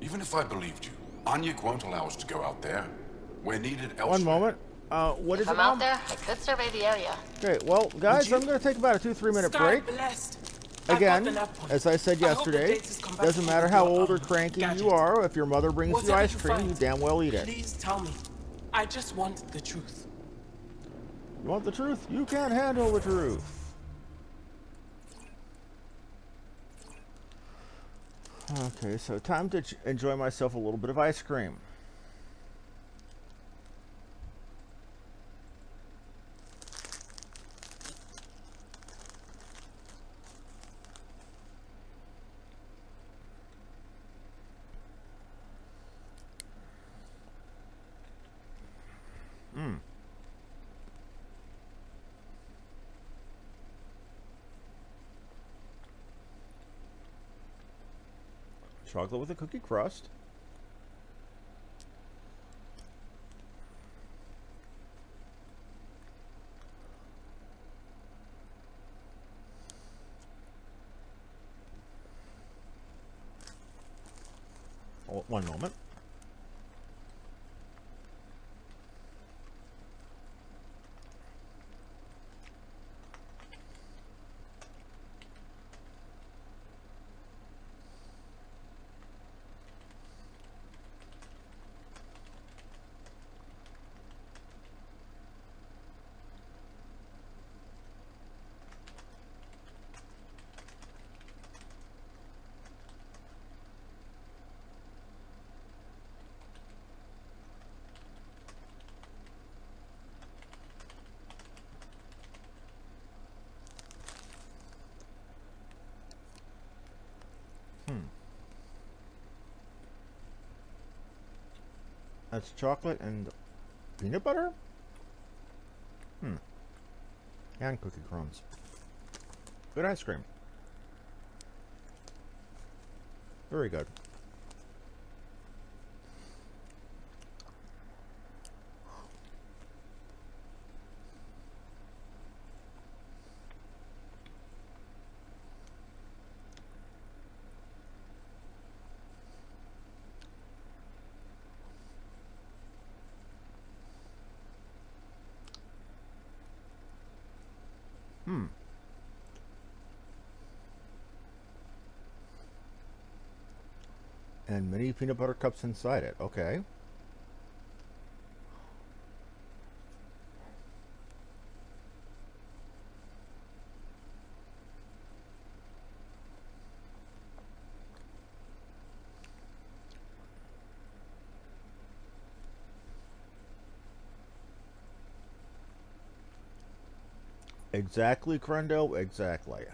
Even if I believed you, Anyuk won't allow us to go out there. We're needed elsewhere. One moment. What is If it, I'm out Mom? there, I could survey the area. Okay, well, guys, I'm going to take about a 2-3 minute break. Again, as I said yesterday, doesn't matter how old or cranky you are, if your mother brings you ice cream, you damn well eat it. Please tell me. I just want the truth. You want the truth? You can't handle the truth. Okay, so time to enjoy myself a little bit of ice cream. Chocolate with a cookie crust. Oh, one moment. That's chocolate and peanut butter? And cookie crumbs. Good ice cream. Very good. And many peanut butter cups inside it. Okay. Exactly, Crendo. Exactly.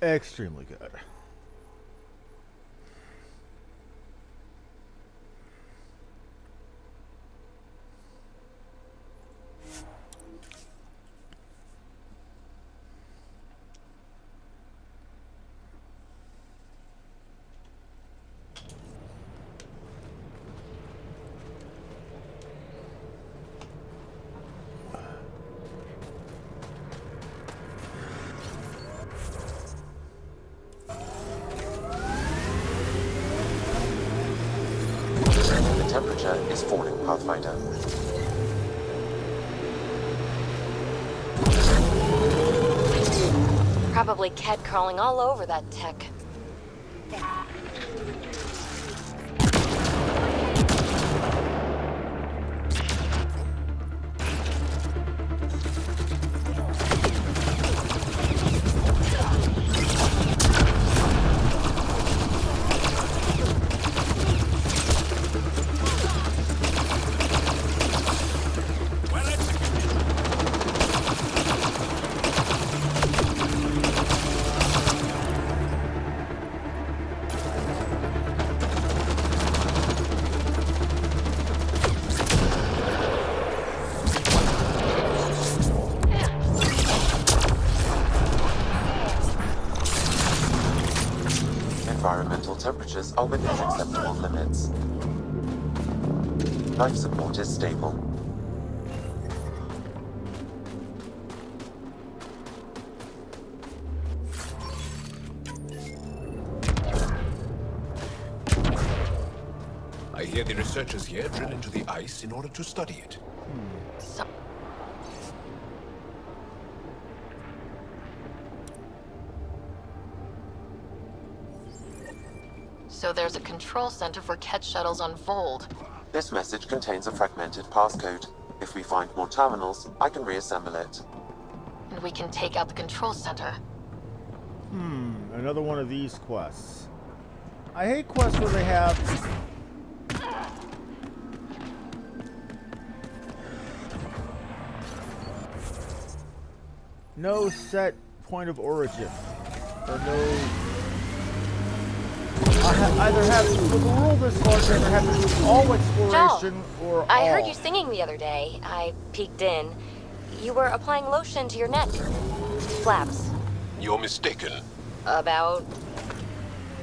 Extremely good. The temperature is falling, Pathfinder. Probably cat crawling all over that tech. Environmental temperatures are within acceptable limits. Life support is stable. I hear the researchers here drill into the ice in order to study it. So there's a control center for Ket shuttles on Voeld. This message contains a fragmented passcode. If we find more terminals, I can reassemble it. And we can take out the control center. Another one of these quests. I hate quests where they have no set point of origin, or no. Either have with the world this large, either have to do all exploration or all. I heard you singing the other day. I peeked in. You were applying lotion to your neck. Flaps. You're mistaken. About?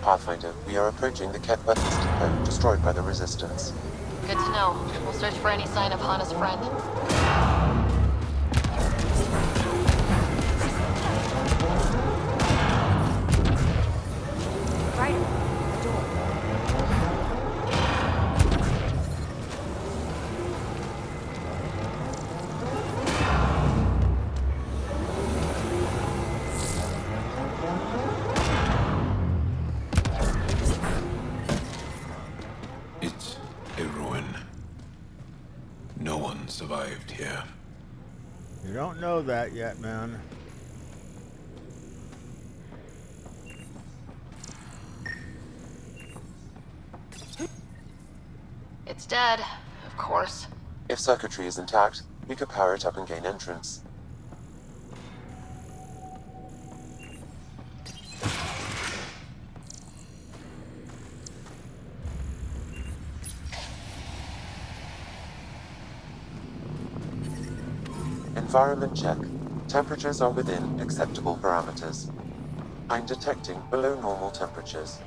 Pathfinder, we are approaching the Ket weapons depot destroyed by the Resistance. Good to know. We'll search for any sign of Hana's friend. Right. The door. It's a ruin. No one survived here. You don't know that yet, man. It's dead, of course. If circuitry is intact, we could power it up and gain entrance. Environment check. Temperatures are within acceptable parameters. I'm detecting below normal temperatures.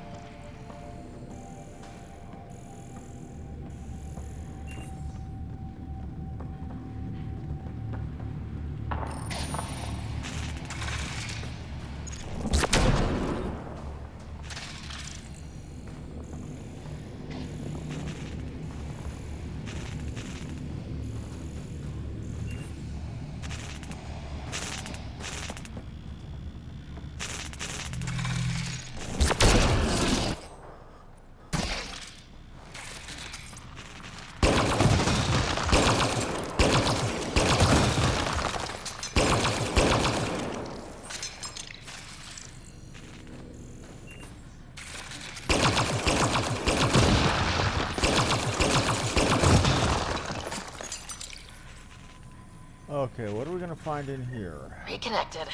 Okay, what are we gonna find in here? Reconnected.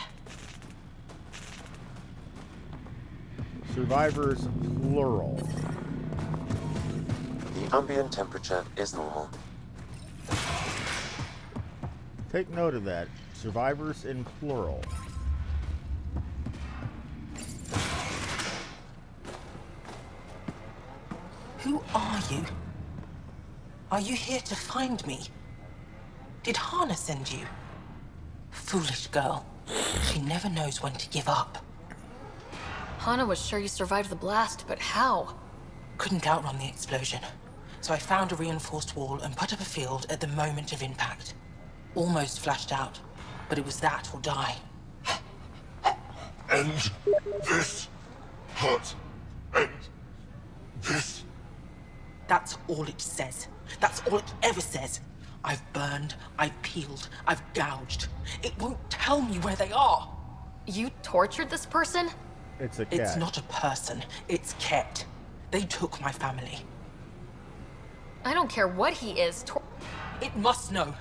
Survivors, plural. The ambient temperature is normal. Take note of that. Survivors in plural. Who are you? Are you here to find me? Did Hana send you? Foolish girl. She never knows when to give up. Hana was sure you survived the blast, but how? Couldn't outrun the explosion. So I found a reinforced wall and put up a field at the moment of impact. Almost flashed out, but it was that or die. End this hut. End this. That's all it says. That's all it ever says. I've burned, I've peeled, I've gouged. It won't tell me where they are. You tortured this person? It's a cat. It's not a person, it's Ket. They took my family. I don't care what he is. It must know.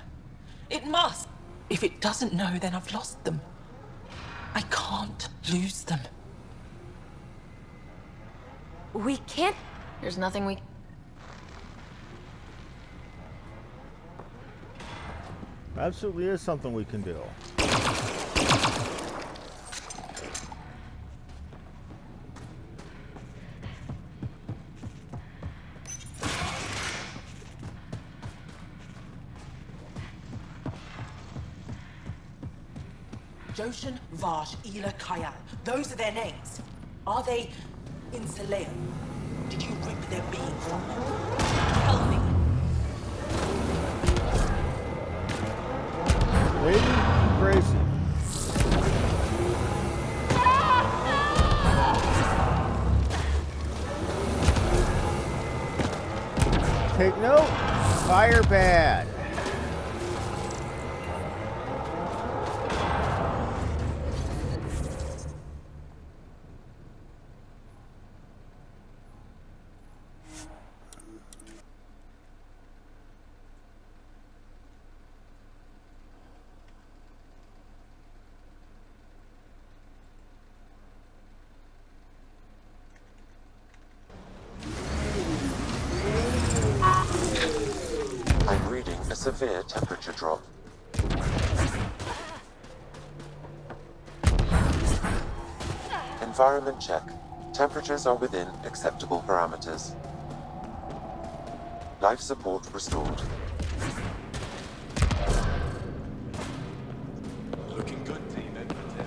It must. If it doesn't know, then I've lost them. I can't lose them. We can't. There's nothing we. Absolutely is something we can do. Joshan, Vash, Ela, Kayal. Those are their names. Are they Insulaeum? Did you rip their being from them? Tell me. Lady Gracie. Take note. Fire bad. I'm reading a severe temperature drop. Environment check. Temperatures are within acceptable parameters. Life support restored. Looking good, team. End for 10.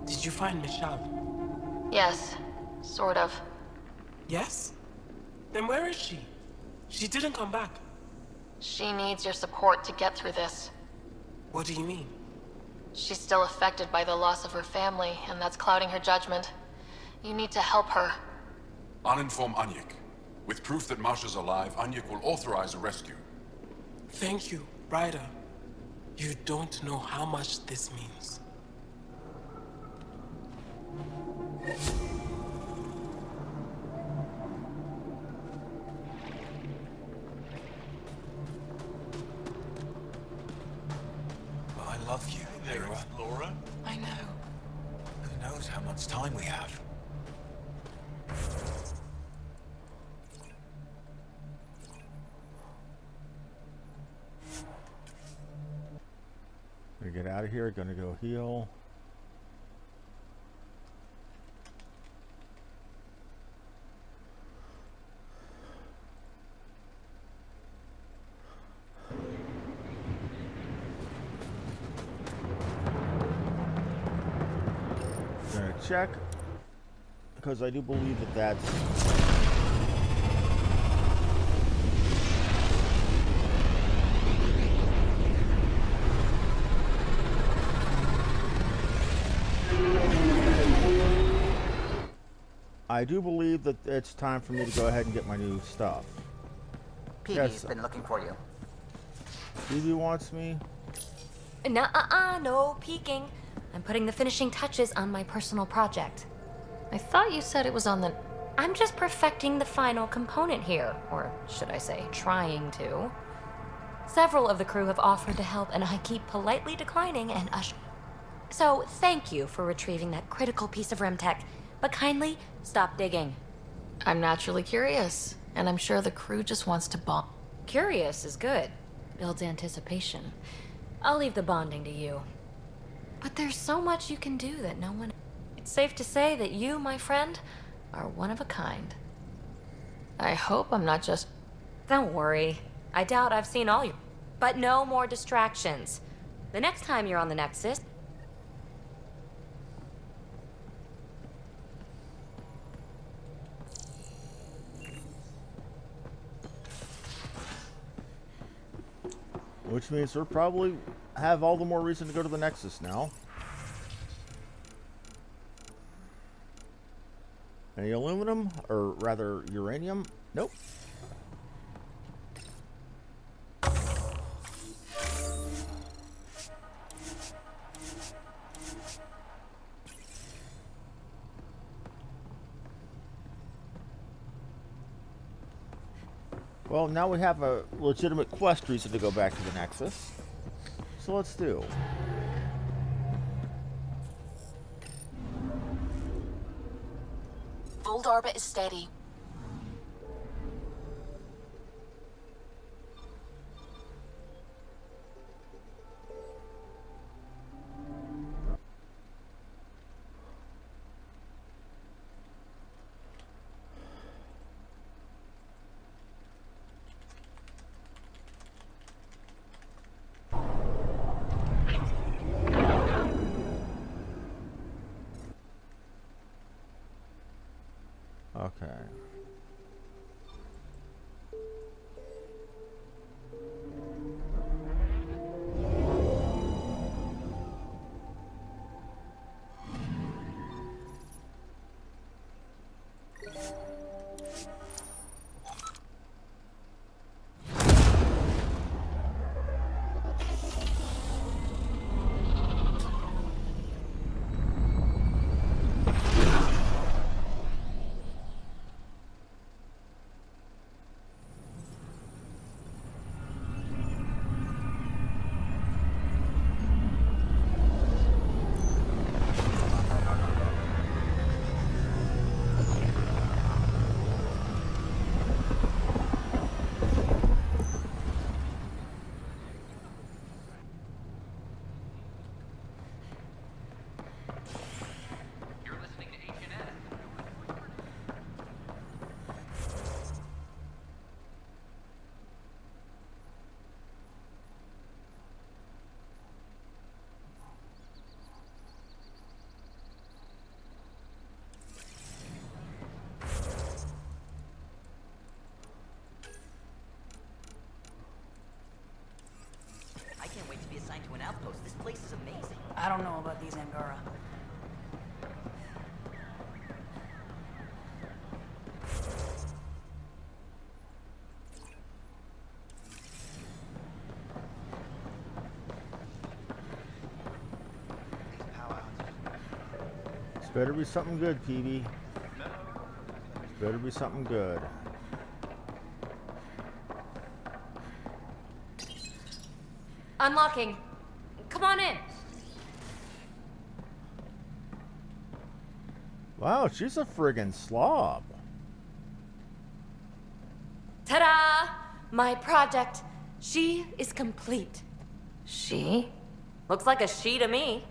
Did you find Michelle? Yes, sort of. Yes? Then where is she? She didn't come back. She needs your support to get through this. What do you mean? She's still affected by the loss of her family, and that's clouding her judgment. You need to help her. I'll inform Anyek. With proof that Masha's alive, Anyek will authorize a rescue. Thank you, Ryder. You don't know how much this means. I love you, Hera. Laura? I know. Who knows how much time we have? Gonna get out of here, gonna go heal. Gonna check, because I do believe that that's I do believe that it's time for me to go ahead and get my new stuff. PB's been looking for you. PB wants me? Nuh-uh, no peeking. I'm putting the finishing touches on my personal project. I thought you said it was on the... I'm just perfecting the final component here. Or should I say, trying to. Several of the crew have offered to help, and I keep politely declining and So, thank you for retrieving that critical piece of REM tech, but kindly stop digging. I'm naturally curious, and I'm sure the crew just wants to bond. Curious is good. Builds anticipation. I'll leave the bonding to you. But there's so much you can do that no one... It's safe to say that you, my friend, are one of a kind. I hope I'm not just... Don't worry. I doubt I've seen all your... But no more distractions. The next time you're on the Nexus... Which means we'll probably have all the more reason to go to the Nexus now. Any aluminum? Or rather, uranium? Nope. Well, now we have a legitimate quest reason to go back to the Nexus. So let's do. Voeld orbit is steady. Okay. I can't wait to be assigned to an outpost. This place is amazing. I don't know about these Angara. This better be something good, PB. This better be something good. Unlocking. Come on in. Wow, she's a friggin' slob. Ta-da! My project. She is complete. She? Looks like a she to me.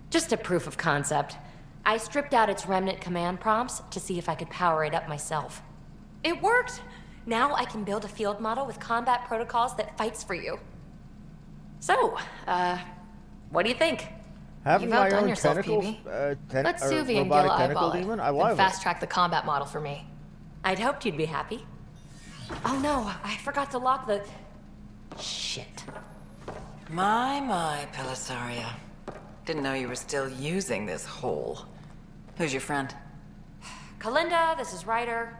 Just a proof of concept. I stripped out its remnant command prompts to see if I could power it up myself. It worked! Now I can build a field model with combat protocols that fights for you. So, what do you think? Having You've my outdone own yourself, tentacles, PB. Let Suvi and Gil robotic eyeball tentacle it, demon? I then love it. fast-track the combat model for me. I'd hoped you'd be happy. Oh no, I forgot to lock the... Shit. My, Pelisaria. Didn't know you were still using this hole. Who's your friend? Kalinda, this is Ryder.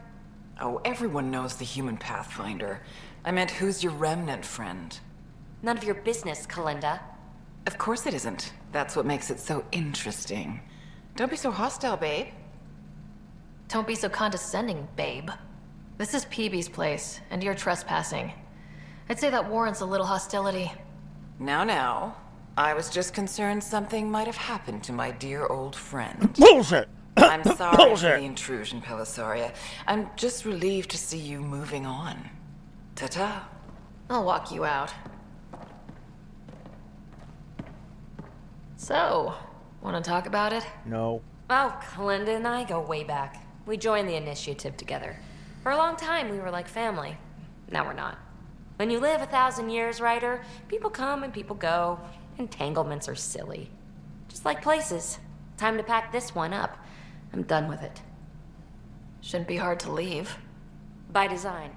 Oh, everyone knows the human Pathfinder. I meant, who's your remnant friend? None of your business, Kalinda. Of course it isn't. That's what makes it so interesting. Don't be so hostile, babe. Don't be so condescending, babe. This is Peebee's place, and you're trespassing. I'd say that warrants a little hostility. Now. I was just concerned something might have happened to my dear old friend. Bullshit! I'm sorry Bullshit. for the intrusion, Pelisaria. I'm just relieved to see you moving on. Ta-ta. I'll walk you out. So, want to talk about it? No. Oh, Kalinda and I go way back. We joined the initiative together. For a long time, we were like family. Now we're not. When you live 1,000 years, Ryder, people come and people go. Entanglements are silly. Just like places. Time to pack this one up. I'm done with it. Shouldn't be hard to leave. By design.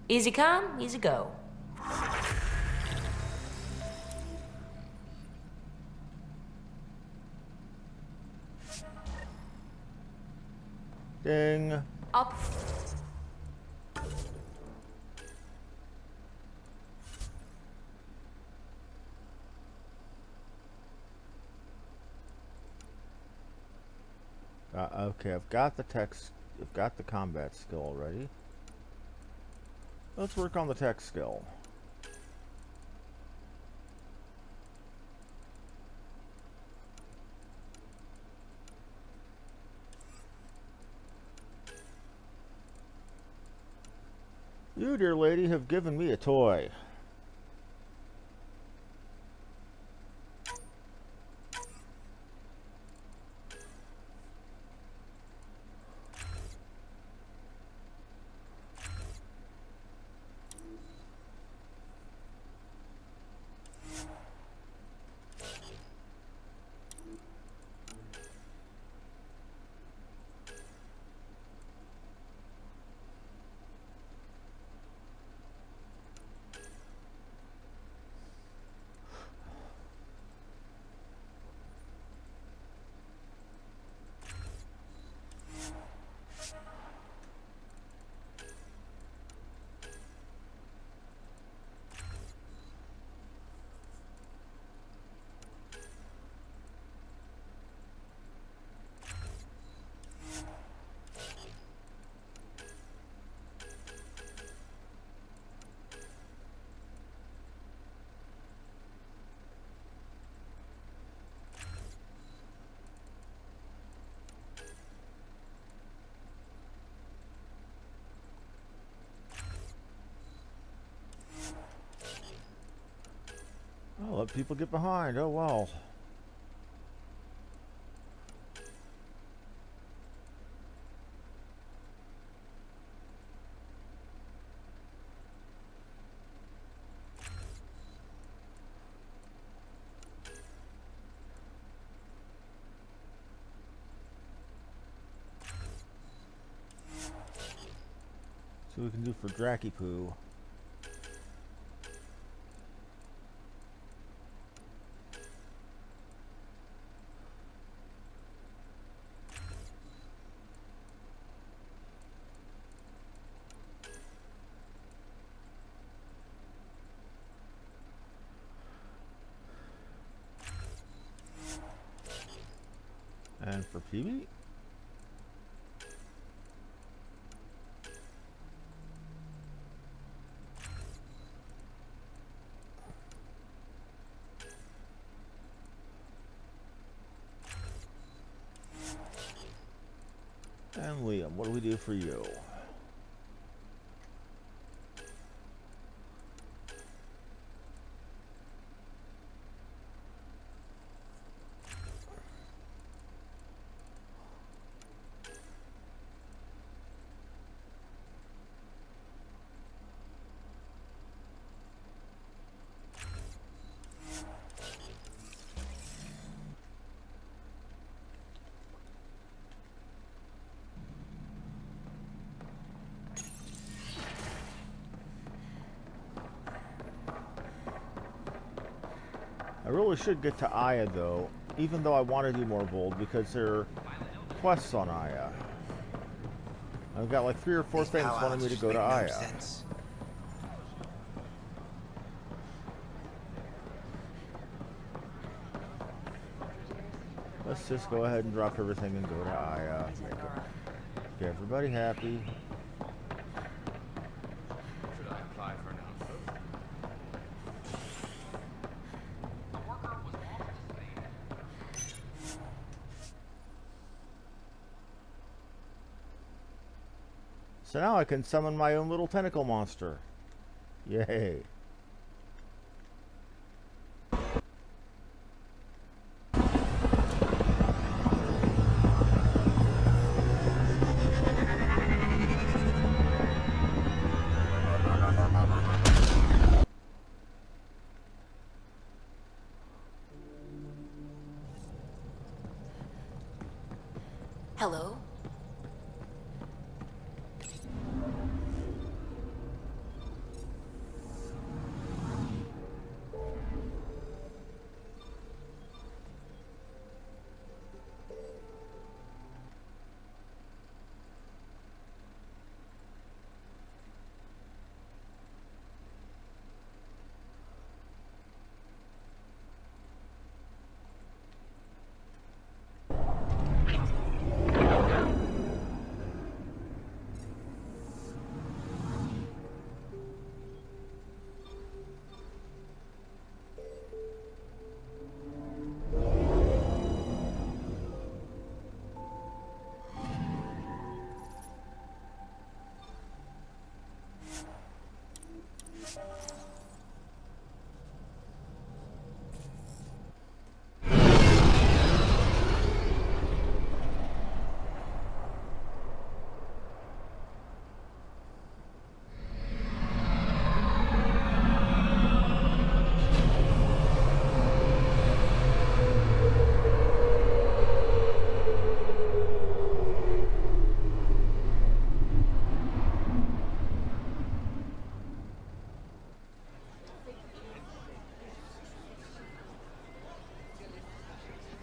Easy come, easy go. Ding. Up. Okay, I've got the text. I've got the combat skill already. Let's work on the tech skill. You, dear lady, have given me a toy. Oh, let people get behind. Oh, well. See what we can do for Dracky Poo. And for PB? And Liam, what do we do for you? I really should get to Aya, though, even though I want to do more Voeld, because there are quests on Aya. I've got like 3 or 4 things wanting me to go to Aya. Let's just go ahead and drop everything and go to Aya. Get everybody happy. Should I apply for an outpost? So now I can summon my own little tentacle monster. Yay. Hello?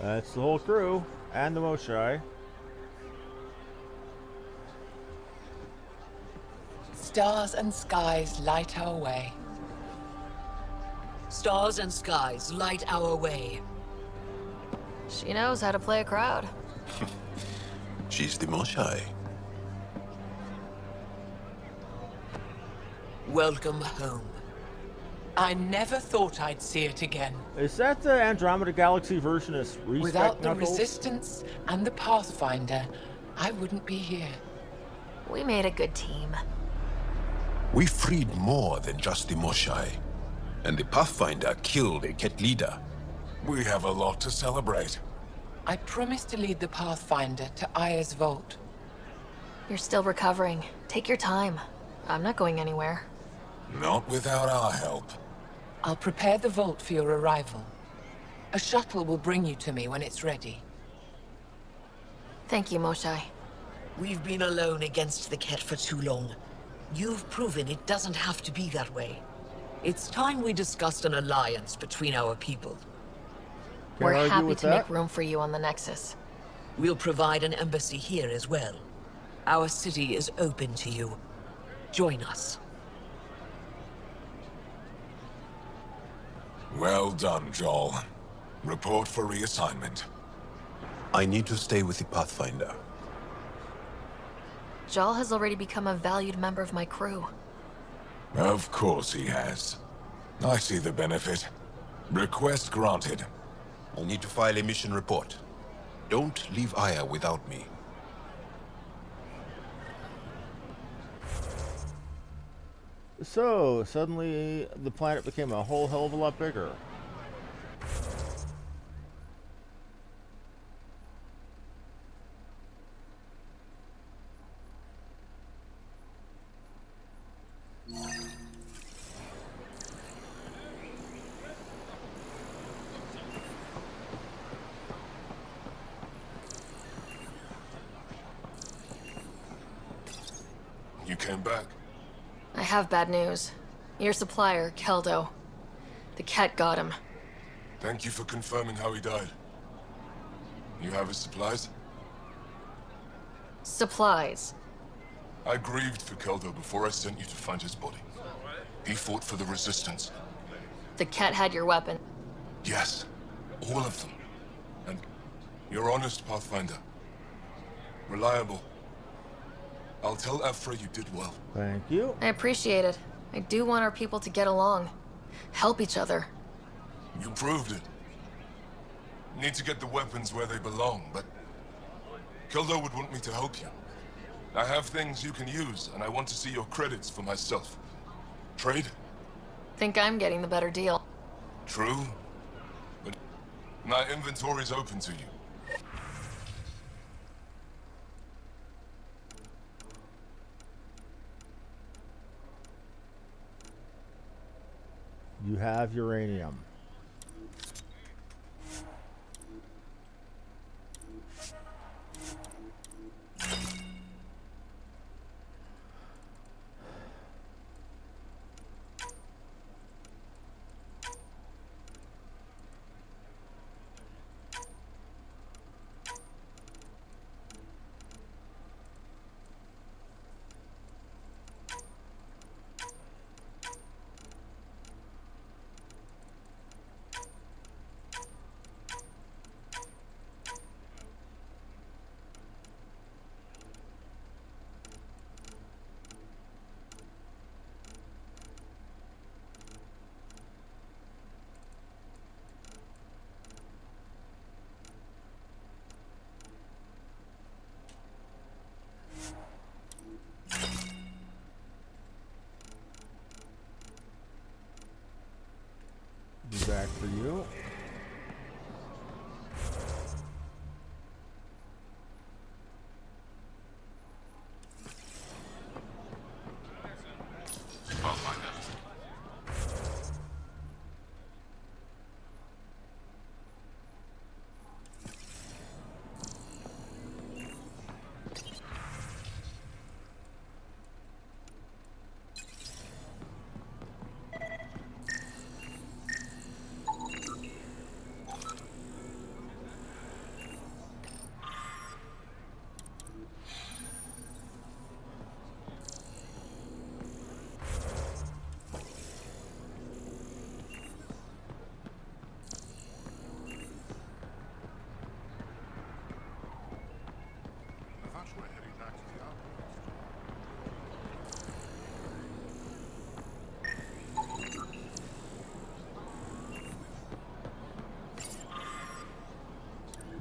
That's the whole crew and the Moshai. Stars and skies light our way. Stars and skies light our way. She knows how to play a crowd. She's the Moshai. Welcome home. I never thought I'd see it again. Is that the Andromeda Galaxy version of Respect Without the Knuckles? Resistance and the Pathfinder, I wouldn't be here. We made a good team. We freed more than just the Moshai. And the Pathfinder killed a Ket leader. We have a lot to celebrate. I promised to lead the Pathfinder to Aya's vault. You're still recovering. Take your time. I'm not going anywhere. Not without our help. I'll prepare the vault for your arrival. A shuttle will bring you to me when it's ready. Thank you, Moshai. We've been alone against the Ket for too long. You've proven it doesn't have to be that way. It's time we discussed an alliance between our people. We're happy to make room for you on the Nexus. We'll provide an embassy here as well. Our city is open to you. Join us. Well done, Joel. Report for reassignment. I need to stay with the Pathfinder. Jal has already become a valued member of my crew. Of course he has. I see the benefit. Request granted. I need to file a mission report. Don't leave Aya without me. So, suddenly the planet became a whole hell of a lot bigger. You came back? I have bad news. Your supplier, Keldo. The Ket got him. Thank you for confirming how he died. You have his supplies? Supplies. I grieved for Keldo before I sent you to find his body. He fought for the Resistance. The Ket had your weapon. Yes, all of them. And you're honest, Pathfinder. Reliable. I'll tell Afra you did well. Thank you. I appreciate it. I do want our people to get along. Help each other. You proved it. Need to get the weapons where they belong, but Keldo would want me to help you. I have things you can use, and I want to see your credits for myself. Trade? Think I'm getting the better deal. True. But my inventory's open to you. You have uranium. Be back for you.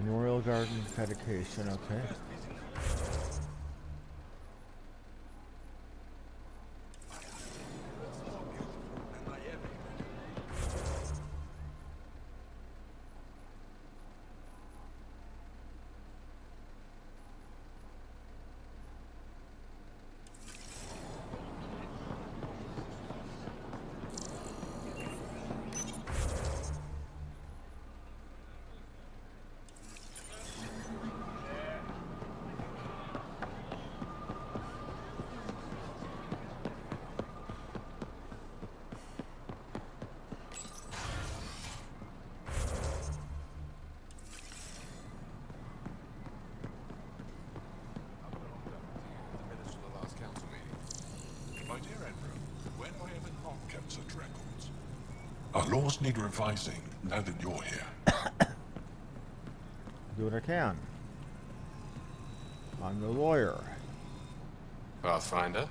Memorial Garden dedication, okay. Such records. Our laws need revising now that you're here. Do what I can. I'm the lawyer. Pathfinder,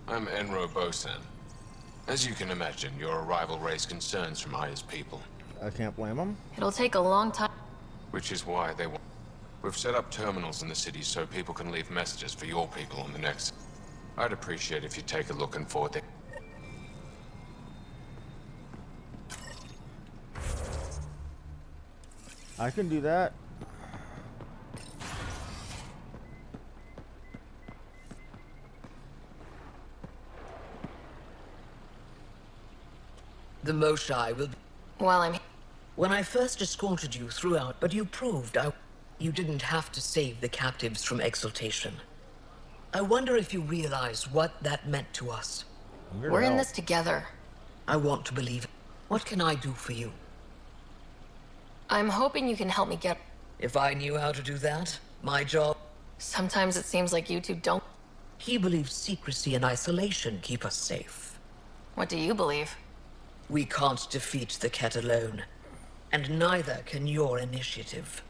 I'm Enro Bosan. As you can imagine, your arrival raised concerns from Aya's people. I can't blame them. It'll take a long time. Which is why they want... We've set up terminals in the city so people can leave messages for your people on the next... I'd appreciate if you take a look and forward them. I can do that. The Moshai will... While I'm... When I first escorted you throughout, but you proved you didn't have to save the captives from exaltation. I wonder if you realize what that meant to us. We're in this together. I want to believe it. What can I do for you? I'm hoping you can help me get... If I knew how to do that, my job... Sometimes it seems like you two don't... He believes secrecy and isolation keep us safe. What do you believe? We can't defeat the Ket alone, and neither can your initiative.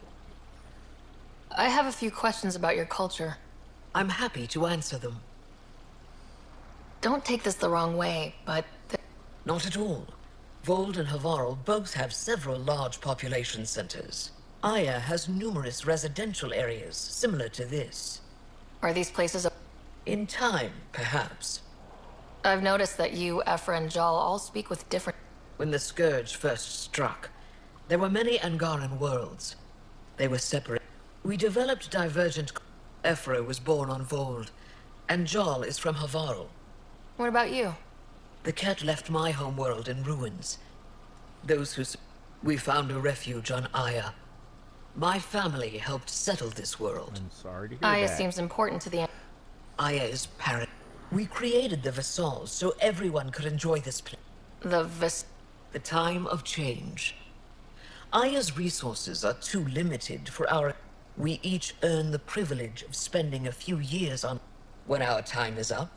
I have a few questions about your culture. I'm happy to answer them. Don't take this the wrong way, but... Not at all. Voeld and Havarl both have several large population centers. Aya has numerous residential areas similar to this. Are these places... In time, perhaps. I've noticed that you, Ephra, and Jal all speak with different... When the Scourge first struck, there were many Angaran worlds. They were separate. We developed divergent... Ephra was born on Voeld, and Jal is from Havarl. What about you? The Ket left my homeworld in ruins. Those who... We found a refuge on Aya. My family helped settle this world. I'm sorry to hear Aya that. seems important to the... Aya is parent. We created the Vassals so everyone could enjoy this place. The time of change. Aya's resources are too limited for our... We each earn the privilege of spending a few years on... When our time is up,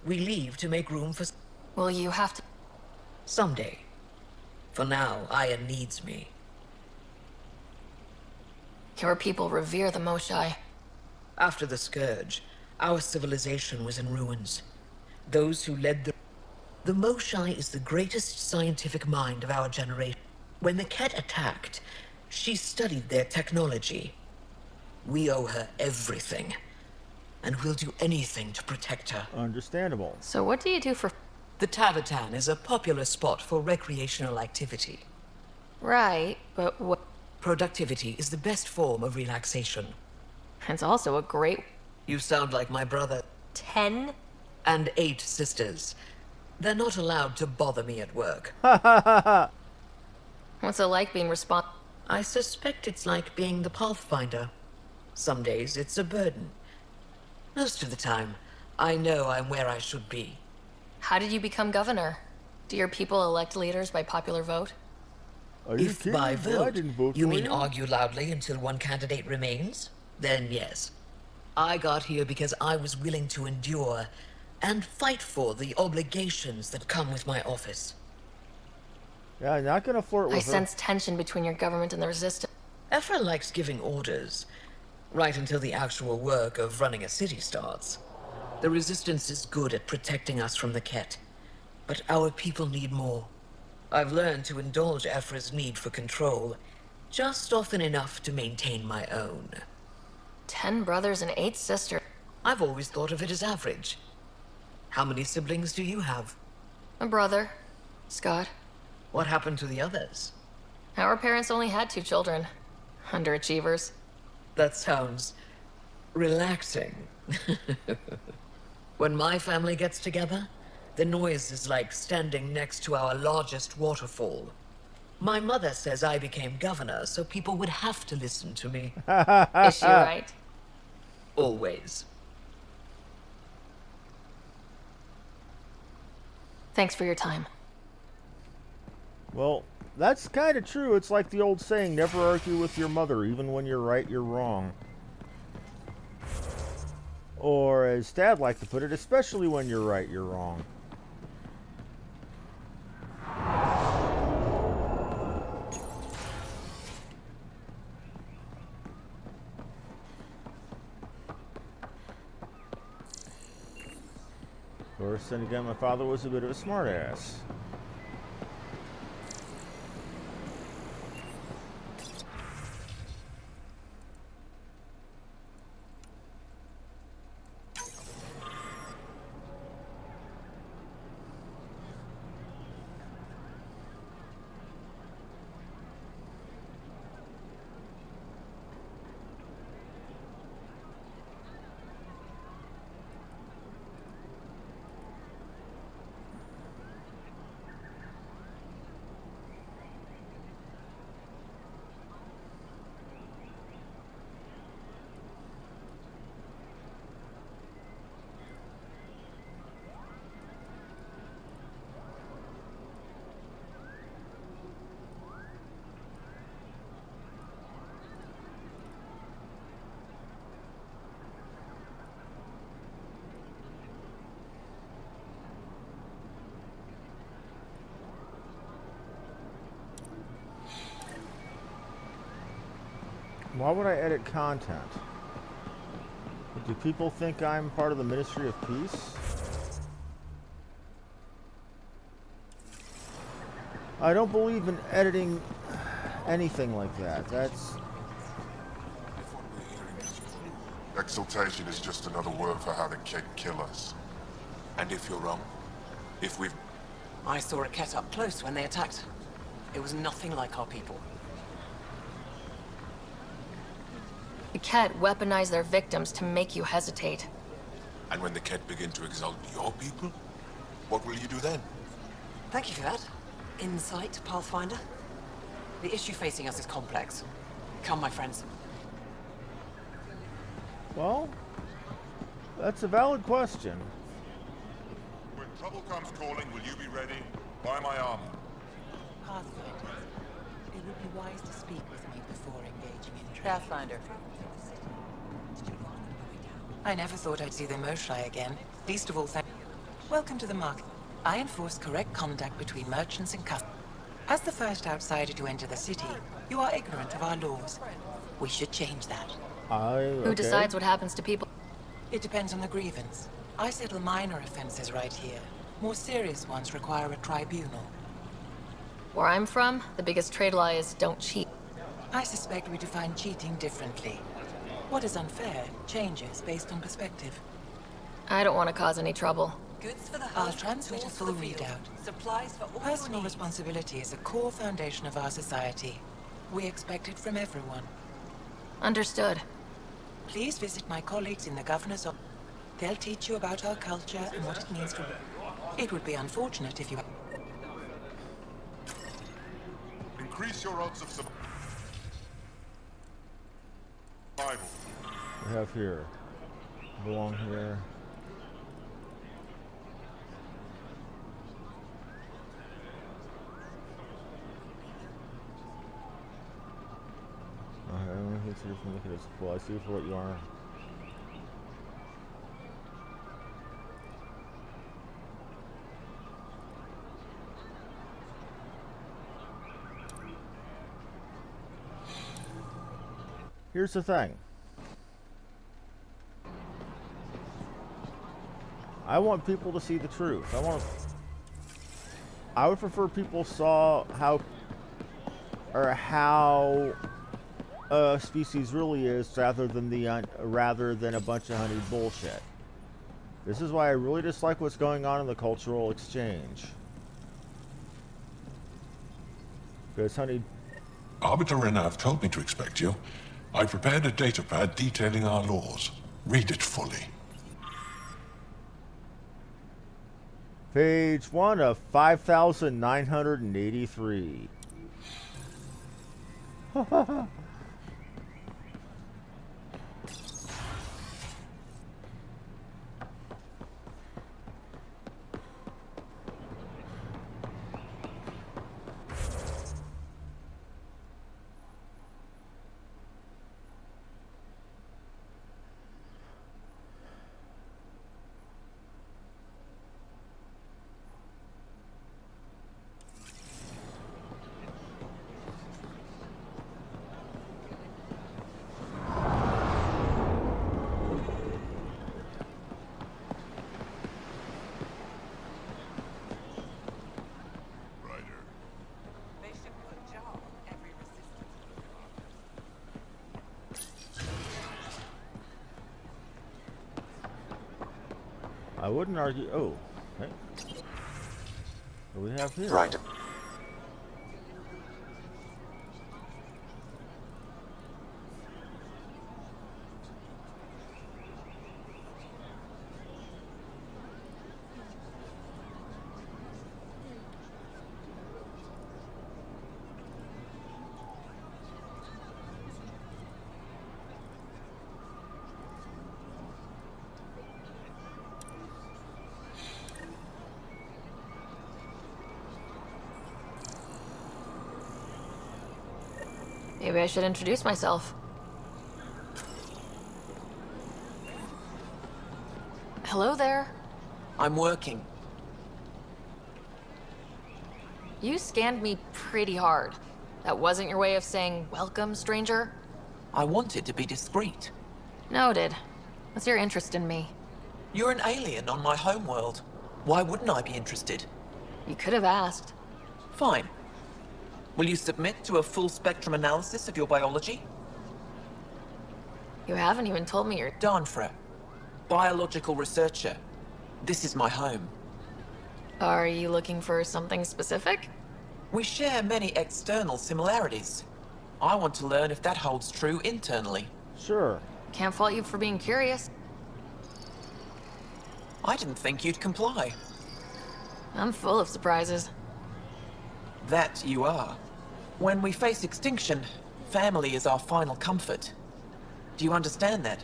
we leave to make room for... Will you have to... Someday. For now, Aya needs me. Your people revere the Moshai. After the Scourge, our civilization was in ruins. Those who led the Moshai is the greatest scientific mind of our generation. When the Ket attacked, she studied their technology. We owe her everything, and we'll do anything to protect her. Understandable. So what do you do for... The Tavatan is a popular spot for recreational activity. Right, but what... Productivity is the best form of relaxation. It's also a great... You sound like my brother. 10? And 8 sisters. They're not allowed to bother me at work. What's it like being I suspect it's like being the Pathfinder. Some days it's a burden. Most of the time, I know I'm where I should be. How did you become governor? Do your people elect leaders by popular vote? If by vote, you mean argue loudly until one candidate remains? Then yes. I got here because I was willing to endure and fight for the obligations that come with my office. Yeah, I'm not gonna flirt with I her. sense tension between your government and the resistance. Ephra likes giving orders, right until the actual work of running a city starts. The resistance is good at protecting us from the Ket, but our people need more. I've learned to indulge Ephra's need for control, just often enough to maintain my own. 10 brothers and 8 sisters. I've always thought of it as average. How many siblings do you have? A brother, Scott. What happened to the others? Our parents only had 2 children. Underachievers. That sounds relaxing. When my family gets together, the noise is like standing next to our largest waterfall. My mother says I became governor so people would have to listen to me. Is she right? Always. Thanks for your time. Well, that's kind of true. It's like the old saying, never argue with your mother, even when you're right, you're wrong. Or, as Dad liked to put it, especially when you're right, you're wrong. Of course, then again, my father was a bit of a smartass. Why would I edit content? Do people think I'm part of the Ministry of Peace? I don't believe in editing anything like that. That's... Exaltation is just another word for how the Kett kill us. And if you're wrong? If we've... I saw a Kett up close when they attacked. It was nothing like our people. The Kett weaponize their victims to make you hesitate. And when the Kett begin to exalt your people, what will you do then? Thank you for that. Insight, Pathfinder. The issue facing us is complex. Come, my friends. Well, that's a valid question. When trouble comes calling, will you be ready? Buy my armor. Pathfinder, it would be wise to speak with me before engaging in trade. Pathfinder. I never thought I'd see the Moshae again. Least of all, welcome to the market. I enforce correct conduct between merchants and customers. As the first outsider to enter the city, you are ignorant of our laws. We should change that. Who decides what happens to people? It depends on the grievance. I settle minor offenses right here. More serious ones require a tribunal. Where I'm from, the biggest trade law is don't cheat. I suspect we define cheating differently. What is unfair changes based on perspective. I don't want to cause any trouble. Goods for the I'll transmit a full readout. Supplies for all personal responsibility is a core foundation of our society. We expect it from everyone. Understood. Please visit my colleagues in the governor's office. They'll teach you about our culture and what it means to... It would be unfortunate if you... Increase your odds of survival. We have here. Belong here. Okay, let's see if we look at this. Well, I see you for what you are. Here's the thing. I want people to see the truth. I would prefer people saw how a species really is rather than a bunch of honeyed bullshit. This is why I really dislike what's going on in the cultural exchange. Because honey... Arbiter Renner have told me to expect you. I prepared a datapad detailing our laws. Read it fully. Page 1 of 5,983. I wouldn't argue. Oh, okay. What do we have here? Right. Maybe I should introduce myself. Hello there. I'm working. You scanned me pretty hard. That wasn't your way of saying, welcome, stranger? I wanted to be discreet. Noted. What's your interest in me? You're an alien on my homeworld. Why wouldn't I be interested? You could have asked. Fine. Will you submit to a full spectrum analysis of your biology? You haven't even told me you're... Danfra, biological researcher. This is my home. Are you looking for something specific? We share many external similarities. I want to learn if that holds true internally. Sure. Can't fault you for being curious. I didn't think you'd comply. I'm full of surprises. That you are. When we face extinction, family is our final comfort. Do you understand that?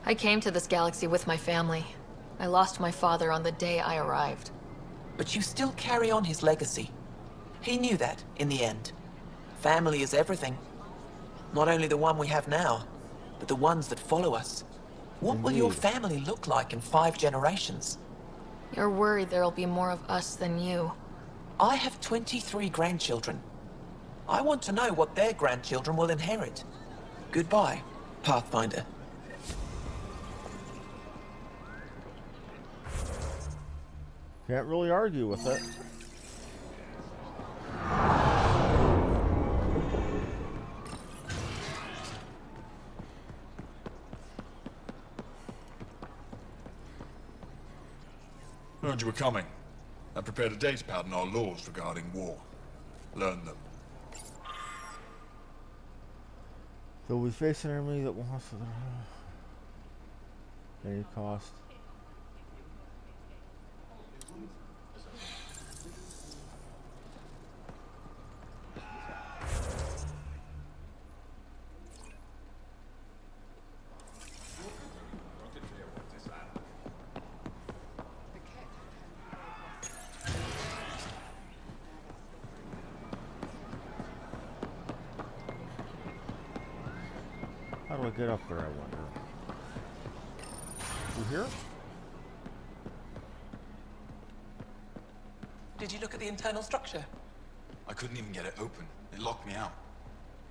I came to this galaxy with my family. I lost my father on the day I arrived. But you still carry on his legacy. He knew that, in the end. Family is everything. Not only the one we have now, but the ones that follow us. What will your family look like in 5 generations? You're worried there'll be more of us than you. I have 23 grandchildren. I want to know what their grandchildren will inherit. Goodbye, Pathfinder. Can't really argue with it. Heard you were coming. I prepared a datapad on our laws regarding war. Learn them. So we face an enemy that wants to... Any cost. How do I get up there, I wonder? You here? Did you look at the internal structure? I couldn't even get it open. It locked me out.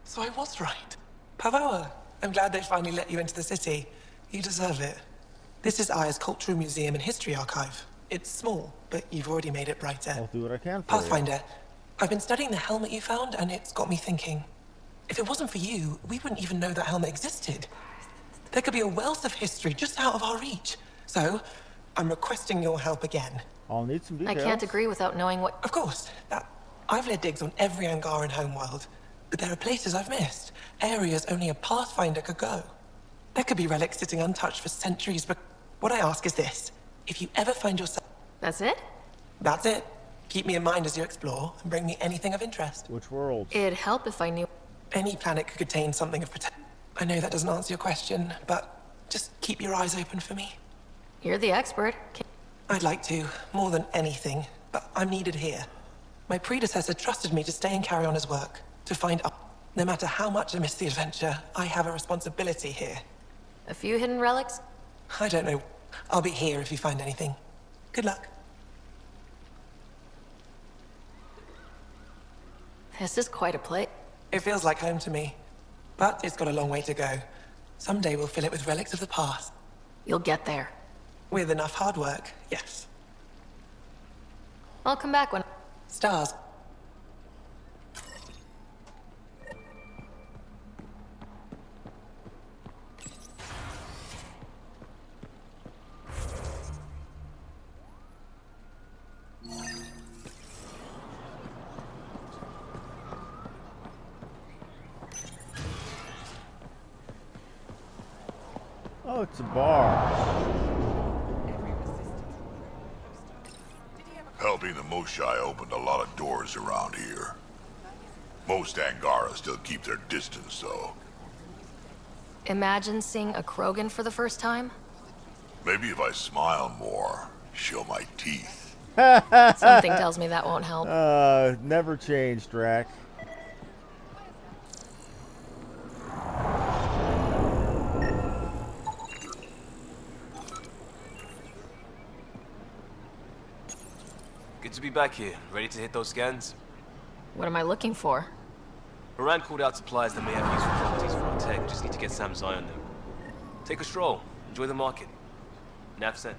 So I was right. Pavoa, I'm glad they finally let you into the city. You deserve it. This is Aya's Cultural Museum and History Archive. It's small, but you've already made it brighter. I'll do what I can for Pathfinder, I've been studying the helmet you found, and it's got me thinking. If it wasn't for you, we wouldn't even know that helmet existed. There could be a wealth of history just out of our reach. So, I'm requesting your help again. I'll need some details. I can't agree without knowing what... Of course. I've led digs on every Angaran homeworld, but there are places I've missed. Areas only a Pathfinder could go. There could be relics sitting untouched for centuries, but what I ask is this. If you ever find yourself... That's it? That's it. Keep me in mind as you explore, and bring me anything of interest. Which world? It'd help if I knew... Any planet could contain something of protection. I know that doesn't answer your question, but just keep your eyes open for me. You're the expert. I'd like to, more than anything, but I'm needed here. My predecessor trusted me to stay and carry on his work, to find out. No matter how much I miss the adventure, I have a responsibility here. A few hidden relics? I don't know. I'll be here if you find anything. Good luck. This is quite a place. It feels like home to me, but it's got a long way to go. Someday we'll fill it with relics of the past. You'll get there. With enough hard work, yes. I'll come back when... Stars. Oh, it's a bar. Helping the Moshai opened a lot of doors around here. Most Angara still keep their distance, though. Imagine seeing a Krogan for the first time? Maybe if I smile more, show my teeth. Something tells me that won't help. Never change, Drac. Good to be back here, ready to hit those scans. What am I looking for? Moran called out supplies that may have useful properties tech, just need to get Sam's eye on them. Take a stroll, enjoy the market. Nav sent.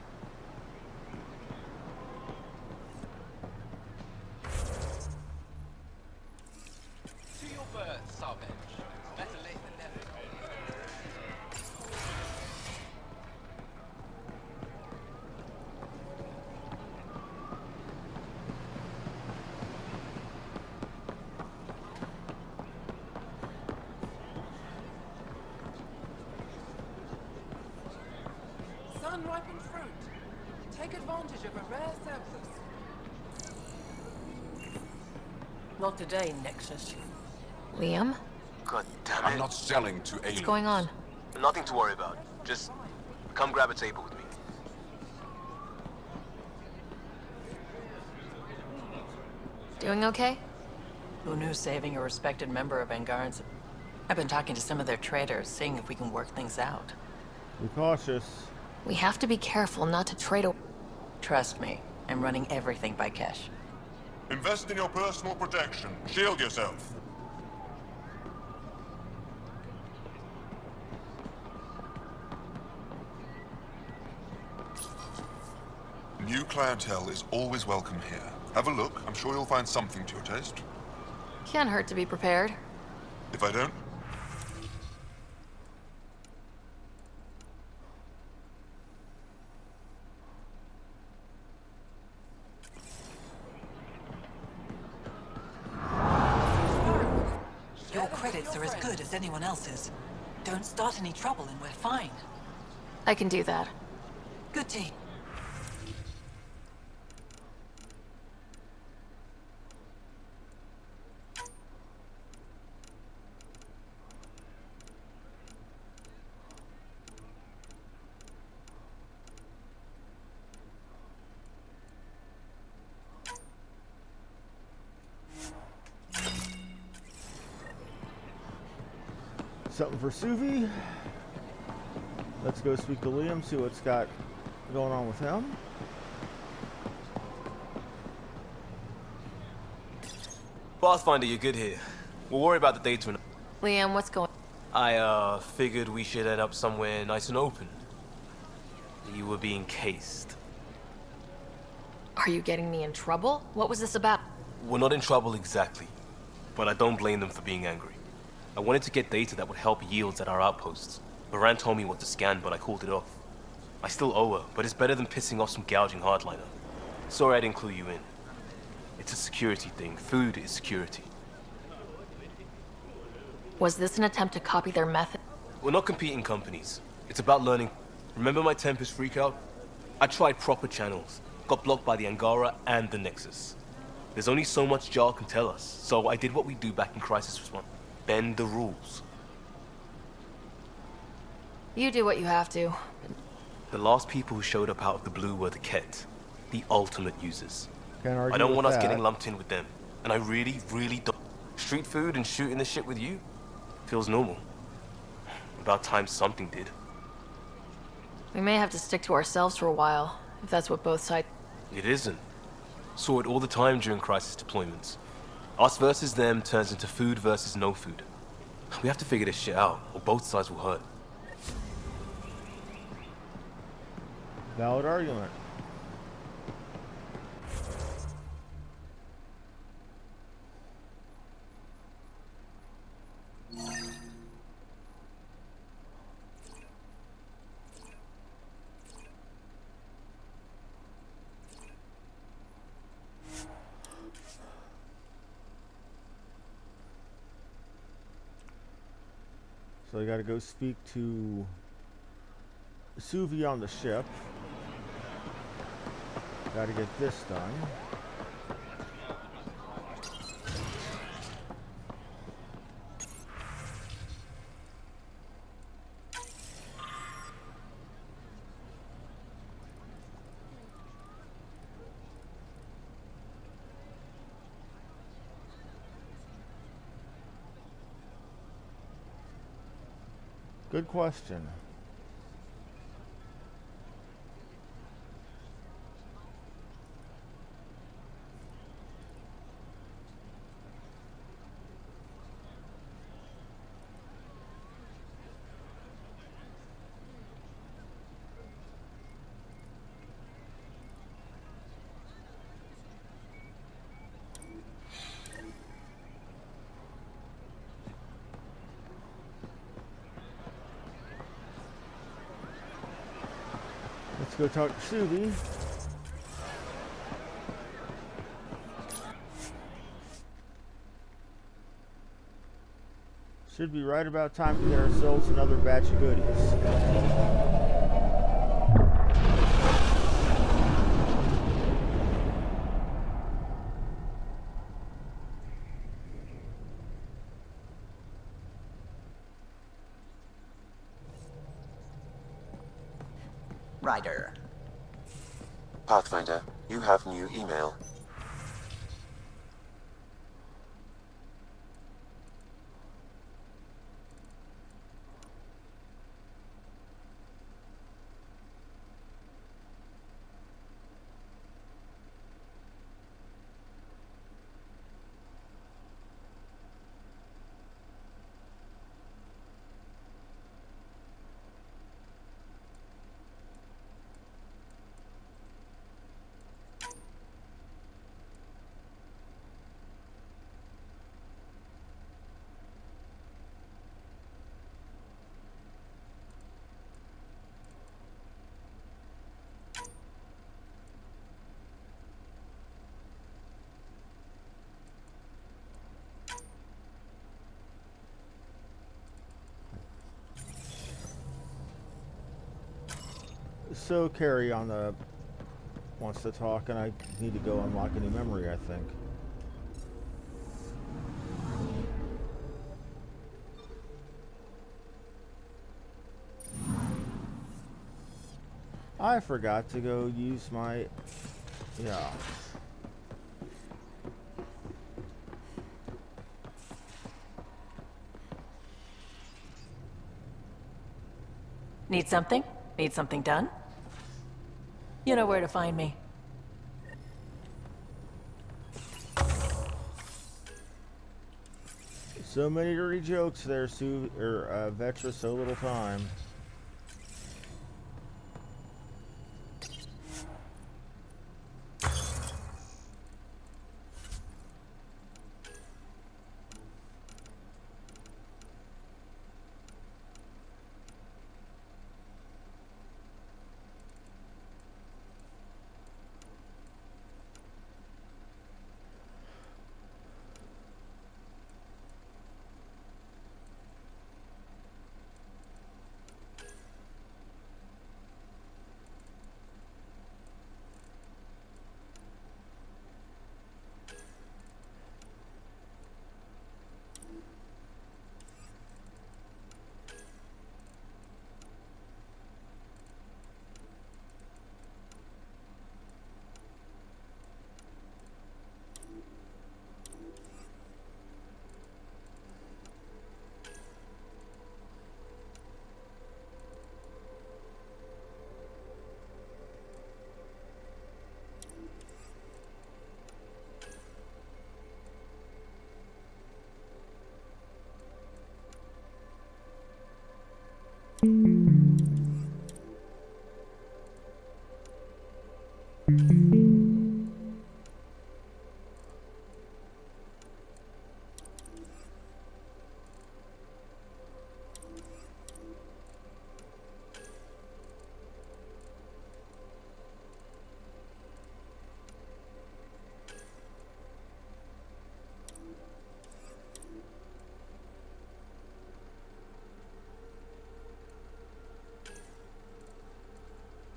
To your berth, Sarbench. Better late than never. Sun-ripened fruit. Take advantage of a rare surplus. Not today, Nexus. Liam? God damn it. I'm not selling to aliens. What's going on? Nothing to worry about. Just come grab a table with me. Doing okay? Who knew saving a respected member of Angaran's? I've been talking to some of their traders, seeing if we can work things out. Be cautious. We have to be careful not to trade a... Trust me, I'm running everything by cash. Invest in your personal protection. Shield yourself. New clientele is always welcome here. Have a look. I'm sure you'll find something to your taste. Can't hurt to be prepared. If I don't, Your credits are as good as anyone else's. Don't start any trouble and we're fine. I can do that. Good team. Something for Suvi. Let's go speak to Liam, see what's got going on with him. Pathfinder, you're good here. We'll worry about the data in... Liam, what's going... I, figured we should head up somewhere nice and open. You were being cased. Are you getting me in trouble? What was this about? We're not in trouble exactly, but I don't blame them for being angry. I wanted to get data that would help yields at our outposts. Baran told me what to scan, but I called it off. I still owe her, but it's better than pissing off some gouging hardliner. Sorry I didn't clue you in. It's a security thing. Food is security. Was this an attempt to copy their method? We're not competing companies. It's about learning. Remember my Tempest freakout? I tried proper channels. Got blocked by the Angara and the Nexus. There's only so much Jarl can tell us, so I did what we do back in Crisis Response. Bend the rules. You do what you have to. The last people who showed up out of the blue were the Ket, the ultimate users. Can't argue I don't with want us that. getting lumped in with them. And I really, really don't. Street food and shooting the shit with you? Feels normal. About time something did. We may have to stick to ourselves for a while, if that's what both sides... It isn't. Saw it all the time during crisis deployments. Us versus them turns into food versus no food. We have to figure this shit out, or both sides will hurt. Valid argument. So I gotta go speak to Suvi on the ship. Gotta get this done. Good question. Let's go talk to Subi. Should be right about time to get ourselves another batch of goodies. Ryder. Pathfinder, you have new email. So Carrie on the wants to talk, and I need to go unlock a new memory, I think. I forgot to go use my... yeah. Need something? Need something done? You know where to find me. So many dirty jokes there, Vectra, so little time.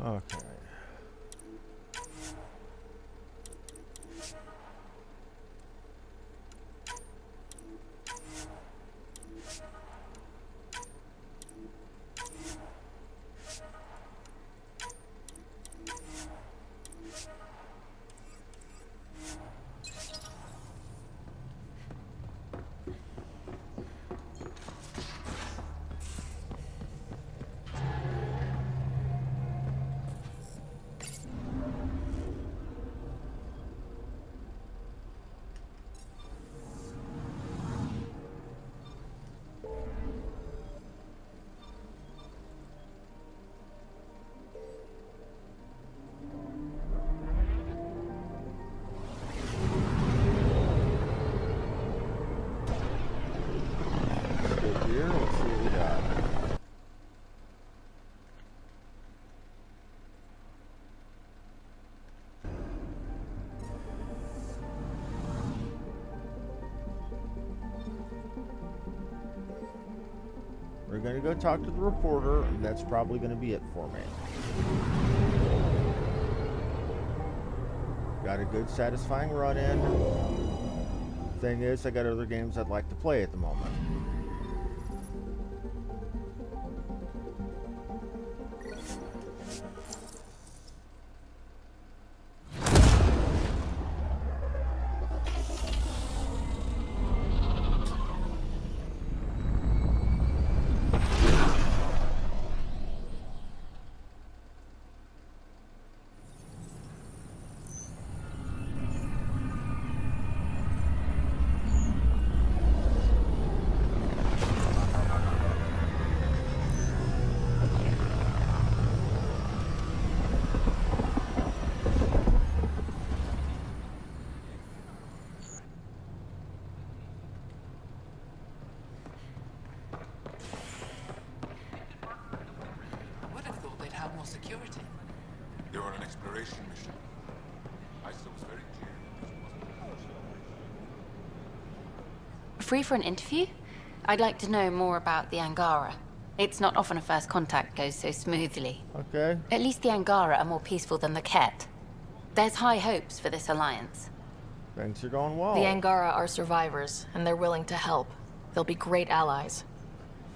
Okay. gonna go talk to the reporter, and that's probably gonna be it for me. Got a good, satisfying run-in. Thing is, I got other games I'd like to play at the moment. More security. You're on an exploration mission. ISO was very clear. Free for an interview? I'd like to know more about the Angara. It's not often a first contact goes so smoothly. Okay. At least the Angara are more peaceful than the Ket. There's high hopes for this alliance. Things are going well. The Angara are survivors, and they're willing to help. They'll be great allies.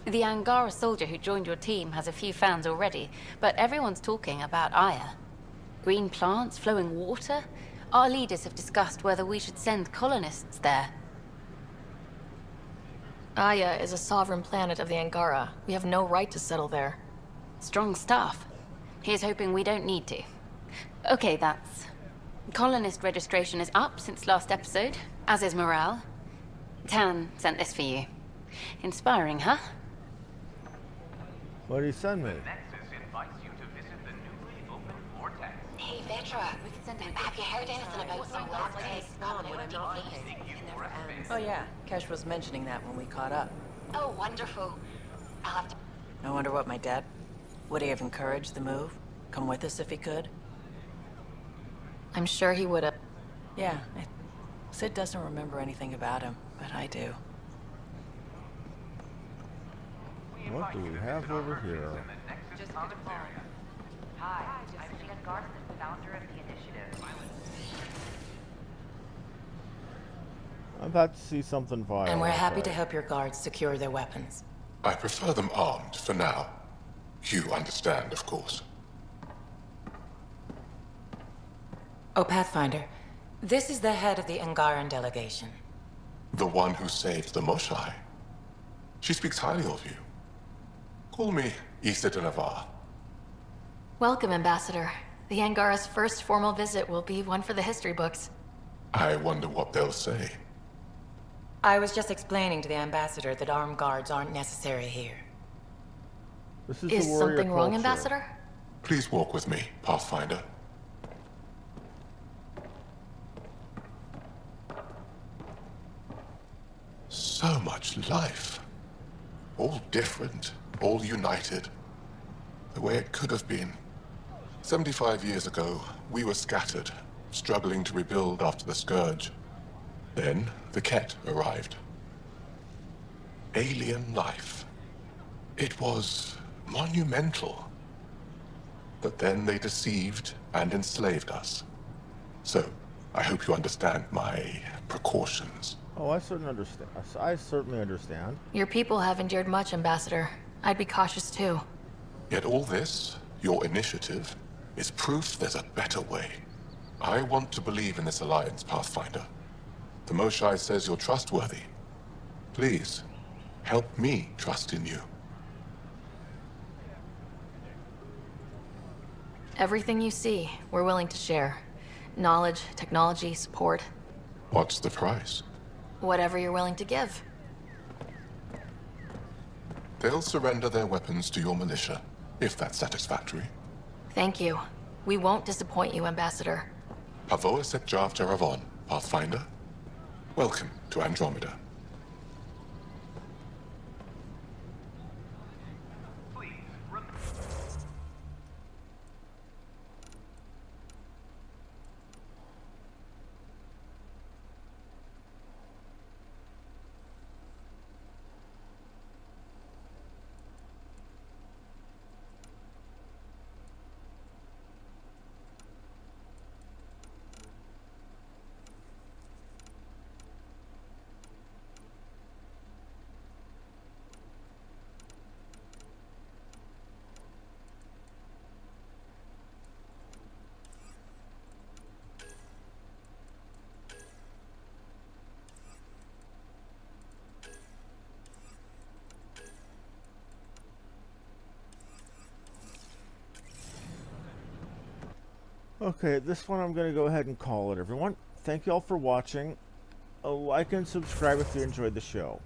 The Angara soldier who joined your team has a few fans already, but everyone's talking about Aya. Green plants, flowing water. Our leaders have discussed whether we should send colonists there. Aya is a sovereign planet of the Angara. We have no right to settle there. Strong stuff. Here's hoping we don't need to. Okay, that's... Colonist registration is up since last episode, as is morale. Tan sent this for you. Inspiring, huh? What did he send me? Hey, Vetra, have you heard anything about some last case coming out of TV? Oh yeah, Kesh was mentioning that when we caught up. Oh, wonderful. I'll have to... I wonder what my dad... Would he have encouraged the move? Come with us if he could? I'm sure he would have. Yeah, Sid doesn't remember anything about him, but I do. What do we have over here? Hi, I'm Jan Garson, founder of the initiative. I'm about to see something vile. And we're happy to help your guards secure their weapons. I prefer them armed for now. You understand, of course. Oh, Pathfinder, this is the head of the Angaran delegation. The one who saved the Moshai. She speaks highly of you. Call me Issa de Navarre. Welcome, Ambassador. The Angara's first formal visit will be one for the history books. I wonder what they'll say. I was just explaining to the Ambassador that armed guards aren't necessary here. This is Is the warrior something wrong, culture. Ambassador? Please walk with me, Pathfinder. So much life. All different, all united. The way it could have been. 75 years ago, we were scattered, struggling to rebuild after the Scourge. Then, the Ket arrived. Alien life. It was monumental. But then they deceived and enslaved us. So, I hope you understand my precautions. Oh, I certainly understand. I certainly understand. Your people have endured much, Ambassador. I'd be cautious too. Yet all this, your initiative, is proof there's a better way. I want to believe in this alliance, Pathfinder. The Moshai says you're trustworthy. Please, help me trust in you. Everything you see, we're willing to share. Knowledge, technology, support. What's the price? Whatever you're willing to give. They'll surrender their weapons to your militia, if that's satisfactory. Thank you. We won't disappoint you, Ambassador. Pavoa Sek Jav Jaravon, Pathfinder. Welcome to Andromeda. Okay, this one I'm going to go ahead and call it, everyone. Thank you all for watching. Like and subscribe if you enjoyed the show.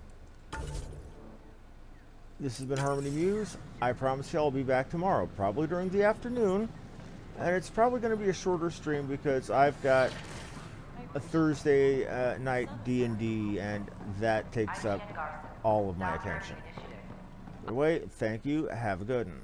This has been Harmony Muse. I promise you I'll be back tomorrow, probably during the afternoon. And it's probably going to be a shorter stream because I've got a Thursday night D&D, and that takes up all of my attention. Anyway, thank you. Have a good one.